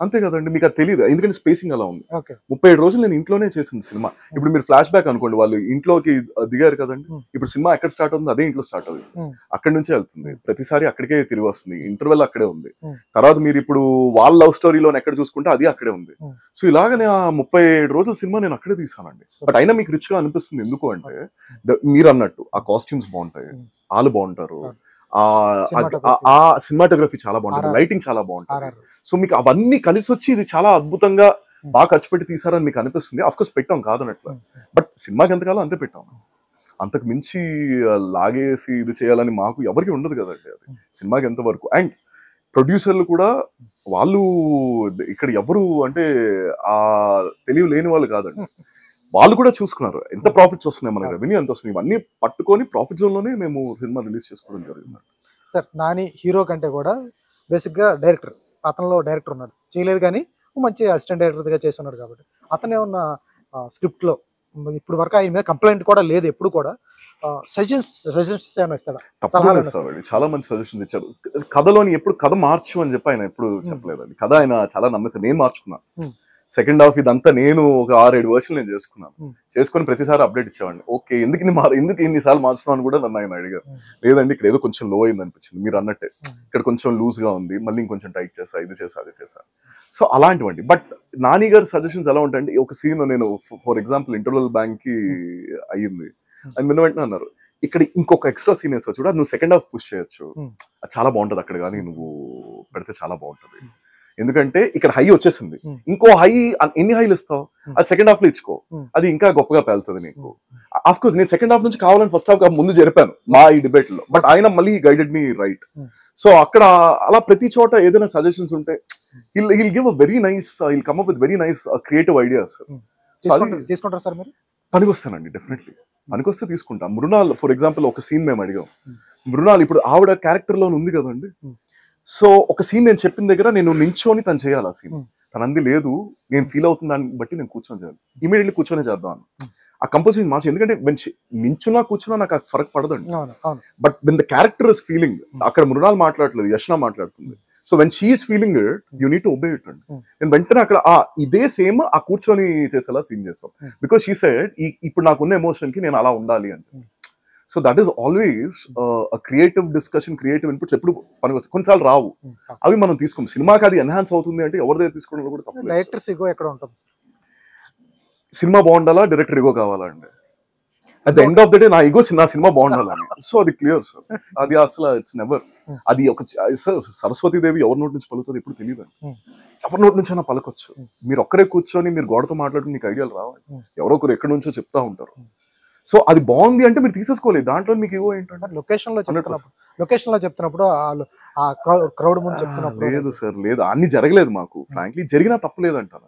అంతే కదండి, మీకు అది తెలియదు ఎందుకంటే స్పేసింగ్ అలా ఉంది. 37 రోజులు నేను ఇంట్లోనే చేసింది సినిమా. ఇప్పుడు మీరు ఫ్లాష్ బ్యాక్ అనుకోండి, వాళ్ళు ఇంట్లోకి దిగారు కదండి, ఇప్పుడు సినిమా ఎక్కడ స్టార్ట్ అవుతుంది అదే ఇంట్లో స్టార్ట్ అవుతుంది, అక్కడి నుంచే వెళ్తుంది, ప్రతిసారి అక్కడికే తిరిగి వస్తుంది, ఇంటర్వెల్ అక్కడే ఉంది. తర్వాత మీరు ఇప్పుడు వాళ్ళ లవ్ స్టోరీలో ఎక్కడ చూసుకుంటే అది అక్కడే ఉంది. సో ఇలాగనే ఆ 37 రోజుల సినిమా నేను అక్కడే తీసానండి. బట్ అయినా మీకు రిచ్ గా అనిపిస్తుంది, ఎందుకు అంటే మీరు అన్నట్టు ఆ కాస్ట్యూమ్స్ బాగుంటాయి, వాళ్ళు బాగుంటారు, ఆ సినిమాటోగ్రఫీ చాలా బాగుంటుంది, లైటింగ్ చాలా బాగుంటుంది. సో మీకు అవన్నీ కలిసి వచ్చి ఇది చాలా అద్భుతంగా బాగా ఖర్చు పెట్టి తీసారని మీకు అనిపిస్తుంది. అఫ్ కోర్స్ పెట్టాం కాదనట్లా, బట్ సినిమాకి ఎంతకాలం అంతే పెట్టాం. అంతకు మించి లాగేసి ఇది చేయాలని మాకు ఎవరికి ఉండదు కదండి అది సినిమాకి ఎంతవరకు. అండ్ ప్రొడ్యూసర్లు కూడా వాళ్ళు ఇక్కడ ఎవరు అంటే ఆ తెలివి లేని వాళ్ళు కాదండి, వాళ్ళు కూడా చూసుకున్నారు ఎంత ప్రాఫిట్స్ వస్తున్నాయి, మనకి రెవెన్యూ ఎంత వస్తుంది, ఇవన్నీ పట్టుకొని ప్రాఫిట్ జోన్ లోనే మేము సినిమా రిలీజ్ చేసుకోవడం జరిగింది. సార్ నాని హీరో కంటే కూడా బేసిక్గా డైరెక్టర్, అతనిలో డైరెక్టర్ ఉన్నాడు, చేయలేదు కానీ మంచి అసిస్టెంట్ డైరెక్టర్గా చేస్తున్నాడు కాబట్టి అతను ఏమన్నా స్క్రిప్ట్లో ఇప్పుడు వరకు ఆయన మీద కంప్లైంట్ కూడా లేదు, ఎప్పుడు కూడా సజెషన్స్ ఏమైనా ఇస్తాడా? తప్పకుండా ఇస్తారండి, చాలా మంచి సజెషన్స్ ఇచ్చారు. కథలోని ఎప్పుడు కథ మార్చు అని చెప్పి ఆయన ఎప్పుడు చెప్పలేదండి, కథ ఆయన చాలా నమ్మేస్తాను. నేను మార్చుకున్నాను సెకండ్ హాఫ్, ఇదంతా నేను ఒక 6-7 వర్షన్లు నేను చేసుకుని ప్రతిసారి అప్డేట్ ఇచ్చేవాడిని. ఓకే ఎందుకు ఇన్నిసార్లు మార్చున్నాను అని కూడా నన్ను ఆయన అడిగారు. లేదండి ఇక్కడ ఏదో కొంచెం లో అయింది అనిపించింది, మీరు అన్నట్టే ఇక్కడ కొంచెం లూజ్ గా ఉంది, మళ్ళీ ఇంకొంచెం టైట్ చేసా, ఇది చేసా అది చేసా. సో అలాంటివండి. బట్ నాని గారి సజెషన్స్ ఎలా ఉంటాయంటే, ఒక సీన్ నేను ఫర్ ఎగ్జాంపుల్ ఇంటర్వల్ బ్యాంక్ కి అయ్యింది, అని విన్న వెంటనే అన్నారు ఇక్కడ ఇంకొక ఎక్స్ట్రా సీన్ వేస్తావు చూడ, నువ్వు సెకండ్ హాఫ్ పుష్ చేయొచ్చు, అది చాలా బాగుంటది అక్కడ కానీ నువ్వు పెడితే చాలా బాగుంటది, ఎందుకంటే ఇక్కడ హై వచ్చేసింది, ఇంకో హై ఎన్ని హైలు ఇస్తావు, అది సెకండ్ హాఫ్ లో ఇచ్చుకో, అది ఇంకా గొప్పగా పేలుతుంది నీకు. ఆఫ్ కోర్స్ నేను సెకండ్ హాఫ్ నుంచి కావాలని ఫస్ట్ హాఫ్ ముందు జరిపాను మా ఈ డిబేట్ లో, బట్ ఆయన మళ్ళీ గైడెడ్ మీ రైట్. సో అక్కడ అలా ప్రతి చోట ఏదైనా సజెషన్స్ ఉంటే he'll give a very nice he'll come up with very nice creative ideas. తీసుకుంటారా సార్ మీరు? పనికొస్తానండి, డెఫినెట్లీ పనికొస్తే తీసుకుంటా. మృణాల్ ఫర్ ఎగ్జాంపుల్ ఒక సీన్ మేము అడిగాం, మృణాల్ ఇప్పుడు ఆవిడ క్యారెక్టర్ లో ఉంది కదండి, సో ఒక సీన్ నేను చెప్పిన దగ్గర నేను నించోని తను చేయాలి ఆ సీన్, తను అంది లేదు నేను ఫీల్ అవుతున్న దాన్ని బట్టి నేను కూర్చొని చేయాలి, ఇమీడియట్లీ కూర్చొని చేద్దాం ఆ కంపోజిషన్ మార్చి, ఎందుకంటే నించున్నా కూర్చున్నా నాకు ఆ ఫరక్ పడదండి. But when the character is feeling, అక్కడ మృణాల్ మాట్లాడలేదు, యష్నా మాట్లాడుతుంది, so when she is feeling it you need to obey it అండి. నేను వెంటనే అక్కడ ఇదే సేమ్ ఆ కూర్చొని చేసేలా సీన్ చేస్తాం, బికాస్ షీ సెడ్ ఇప్పుడు నాకున్న ఎమోషన్ కి నేను అలా ఉండాలి అని చెప్పి. So that is always creative discussion, creative inputs ఎప్పుడు పనికి వస్తాయి, కొన్నిసార్లు రావు, అవి మనం తీసుకోం. సినిమాకి అది ఎన్హాన్స్ అవుతుంది అంటే ఎవరి దగ్గర తీసుకోవడంలో కూడా తప్పలేదు. డైరెక్టర్స్ ఇగో ఎక్కడ ఉంటుంది? సినిమా బాగుండాలా, డైరెక్టర్ ఇగో కావాలా అండి? At the end of the day నా ఇగో నా సినిమా బాగుండాలని, సో అది క్లియర్ సార్, అది అసలు ఇట్స్ నెవర్. అది ఒక సరస్వతీదేవి ఎవరి నోటి నుంచి పలుకుతుంది ఎప్పుడు తెలియదు అండి, ఎవరి నోటి నుంచి అయినా పలకొచ్చు. మీరు ఒక్కరే కూర్చొని మీరు గోడతో మాట్లాడుకుని మీకు ఐడియాలు రావాలి, ఎవరో ఒకరు ఎక్కడి నుంచో చెప్తా ఉంటారు. సో అది బాగుంది అంటే మీరు తీసేసుకోలేదు, దాంట్లో మీకు ఇగో ఏంటంటే లొకేషన్ లో చెప్తున్నప్పుడు క్రౌడ్ ముందు చెప్తున్నప్పుడు లేదు సార్, లేదు అన్ని జరగలేదు మాకు, ఫ్రాంక్లీ జరిగినా తప్పలేదు అంటారు,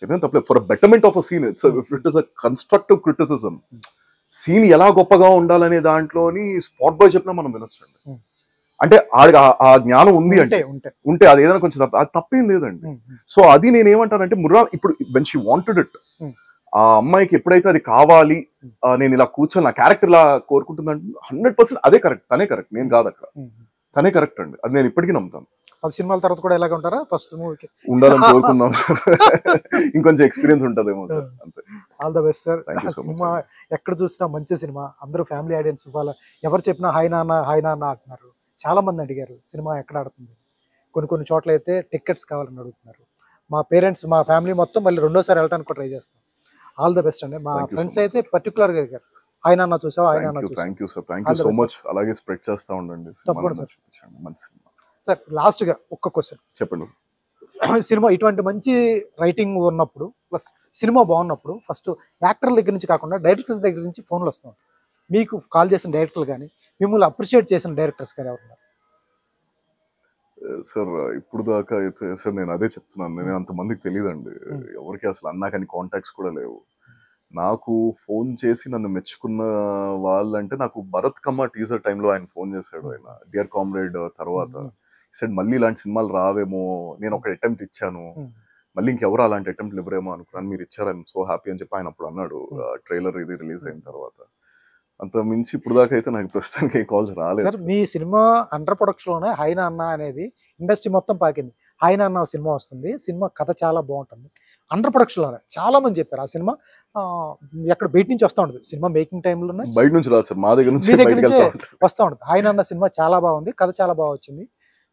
చెప్పినా తప్పలేదు. For betterment of a scene, it is a constructive criticism. Scene ఎలా గొప్పగా ఉండాలనే దాంట్లోని స్పాట్ బాయ్ చెప్పినా మనం వినొచ్చండి, అంటే ఆ జ్ఞానం ఉంది అంటే ఉంటే అది ఏదైనా కొంచెం అది తప్పేం లేదండి. సో అది నేను ఏమంటానంటే మృణాల్ ఇప్పుడు వెన్ షీ వాంటెడ్ ఇట్, ఆ అమ్మాయికి ఎప్పుడైతే అది కావాలి, నేను ఇలా కూర్చొని నా క్యారెక్టర్ ఇలా కోరుకుంటుందంటే 100% అదే కరెక్ట్, తనే కరెక్ట్, నేను కాదు అక్కడ, తనే కరెక్ట్ అండి, అది నేను ఇప్పటికీ నమ్ముతాను. 10 సినిమాల తర్వాత కూడా ఎలాగ ఉంటారా? ఫస్ట్ మూవీకి ఉండాలని కోరుకుందాం సార్, ఇంకొంచెం ఎక్స్పీరియన్స్ ఉంటదేమో సార్, అంతే. All the best sir. Cinema ఎక్కడ చూసినా మంచి సినిమా, అందరూ ఫ్యామిలీ ఆడియన్స్, ఇవ్వాలి ఎవరు చెప్పినా హాయ్ నాన్న అంటున్నారు. చాలా మంది అడిగారు సినిమా ఎక్కడ ఆడుతుంది, కొన్ని చోట్ల అయితే టికెట్స్ కావాలని అడుగుతున్నారు. మా పేరెంట్స్ మా ఫ్యామిలీ మొత్తం మళ్ళీ రెండోసారి వెళ్ళడానికి కూడా ట్రై చేస్తాం. ఆల్ ద బెస్ట్ అండి. మా ఫ్రెండ్స్ అయితే పర్టికులర్ గా అడిగారు హాయ్ నాన్న చూసావా, హాయ్ నాన్న చూసావా. Thank you sir, thank you so much. అలాగే స్ప్రెడ్ చేస్తా ఉండండి. తప్పకుండా సార్. సార్ లాస్ట్ గా ఒక్క క్వశ్చన్ చెప్పండి. సినిమా ఇటువంటి మంచి రైటింగ్ ఉన్నప్పుడు ప్లస్ సినిమా బాగున్నప్పుడు ఫస్ట్ యాక్టర్ల దగ్గర నుంచి కాకుండా డైరెక్టర్స్ దగ్గర నుంచి ఫోన్లు వస్తూ ఉంటాయి. మీకు కాల్ చేసిన డైరెక్టర్లు కానీ మిమ్మల్ని అప్రిషియేట్ చేసిన డైరెక్టర్స్ కానీ ఎవరున్నారు? సార్ ఇప్పుడు దాకా అయితే సార్ నేను అదే చెప్తున్నాను, నేను అంతమందికి తెలియదండి, ఎవరికి అసలు అన్నాకని కాంటాక్ట్స్ కూడా లేవు. నాకు ఫోన్ చేసి నన్ను మెచ్చుకున్న వాళ్ళంటే నాకు భరత్ కమ్మ టీజర్ టైంలో ఆయన ఫోన్ చేశాడు, ఆయన డియర్ కామ్రేడ్ తర్వాత సార్ మళ్ళీ ఇలాంటి సినిమాలు రావేమో, నేను ఒక అటెంప్ట్ ఇచ్చాను, మళ్ళీ ఇంకెవరు అలాంటి అటెంప్ట్లు ఇవ్వరేమో అనుకున్నాను, మీరు ఇచ్చారు, ఐఎమ్ సో హ్యాపీ అని చెప్పి ఆయన అప్పుడు అన్నాడు ట్రైలర్ ఇది రిలీజ్ అయిన తర్వాత. అంత మించి ఇప్పుడు దాకా అయితే నాకు ప్రస్తుతానికి ఏ కాల్స్ రాలేదు. సార్ మీ సినిమా అండర్ ప్రొడక్షన్ లోనే హాయ్ నాన్న అనేది ఇండస్ట్రీ మొత్తం పాకింది. హాయ్ నాన్న సినిమా వస్తుంది, సినిమా కథ చాలా బాగుంటుంది, అండర్ ప్రొడక్షన్ లోనే చాలా మంది చెప్పారు. ఆ సినిమా ఎక్కడ బయట నుంచి వస్తూ ఉంటుంది, సినిమా మేకింగ్ టైంలోనే బయట నుంచి రాదు సార్, మా దగ్గర నుంచి వస్తూ ఉంటుంది. హాయ్ నాన్న సినిమా చాలా బాగుంది, కథ చాలా బాగా వచ్చింది,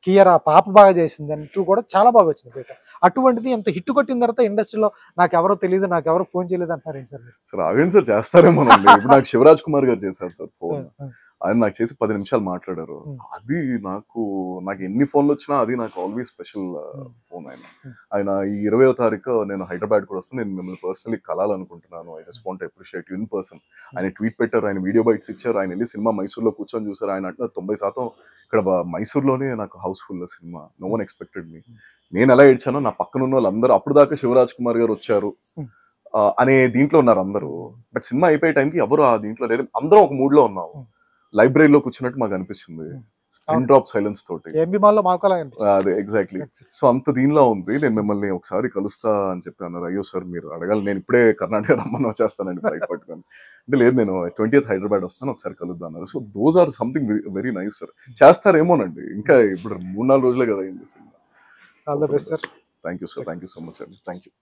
కియరా పాప బాగా చేసింది అంటూ కూడా చాలా బాగా వచ్చింది బయట. అటువంటిది ఎంత హిట్ కొట్టిన తర్వాత ఇండస్ట్రీలో నాకు ఎవరో తెలియదు, నాకు ఎవరో ఫోన్ చేయలేదు అంటారు ఏంటి సార్? సార్ ఆగండి సార్, చేస్తారేమో. ఇప్పుడు నాకు శివరాజ్ కుమార్ గారు చేశారు సార్ ఫోన్, ఆయన నాకు చేసి 10 నిమిషాలు మాట్లాడారు. అది నాకు ఎన్ని ఫోన్లు వచ్చినా అది నాకు ఆల్వేస్ స్పెషల్ ఫోన్. ఆయన ఈ 20వ తారీఖు నేను హైదరాబాద్ కూడా వస్తాను, నేను మిమ్మల్ని పర్సనలీ కలాలనుకుంటున్నాను, I just want appreciate you in person. ఆయన ట్వీట్ పెట్టారు, ఆయన వీడియో బైట్స్ ఇచ్చారు, ఆయన వెళ్ళి సినిమా మైసూర్లో కూర్చొని చూసారు. ఆయన అంటే 90% ఇక్కడ మైసూర్లోనే నాకు house full cinema, no one expected me. నేను ఎలా ఏడ్చానో నా పక్కన ఉన్న వాళ్ళందరూ అప్పుడు దాకా శివరాజ్ కుమార్ గారు వచ్చారు అనే దీంట్లో ఉన్నారు అందరూ. బట్ సినిమా అయిపోయే టైంకి ఎవరు ఆ దీంట్లో లేరు, అందరం ఒక మూడ్ లో ఉన్నాము. లైబ్రరీలో కూర్చున్నట్టు మాకు అనిపించింది, స్క్రీన్ డ్రాప్ సైలెన్స్ తోటి. అదే ఎగ్జాక్ట్లీ. సో అంత దీనిలో ఉంది. నేను మిమ్మల్ని ఒకసారి కలుస్తా అని చెప్పి అన్నారు. అయ్యో సార్ మీరు అడగాలి, నేను ఇప్పుడే కర్ణాటక రమ్మని వచ్చేస్తానండి ఫ్లైట్ పట్టుకొని. అంటే లేదు, నేను 20th హైదరాబాద్ వస్తాను, ఒకసారి కలుద్దాం అన్నారు. So those are something very nice sir. చేస్తారేమోనండి, ఇంకా ఇప్పుడు 3-4 రోజులే కదా అయింది cinema. All the best sir. Thank you sir, thank you so much అండి, థ్యాంక్ యూ.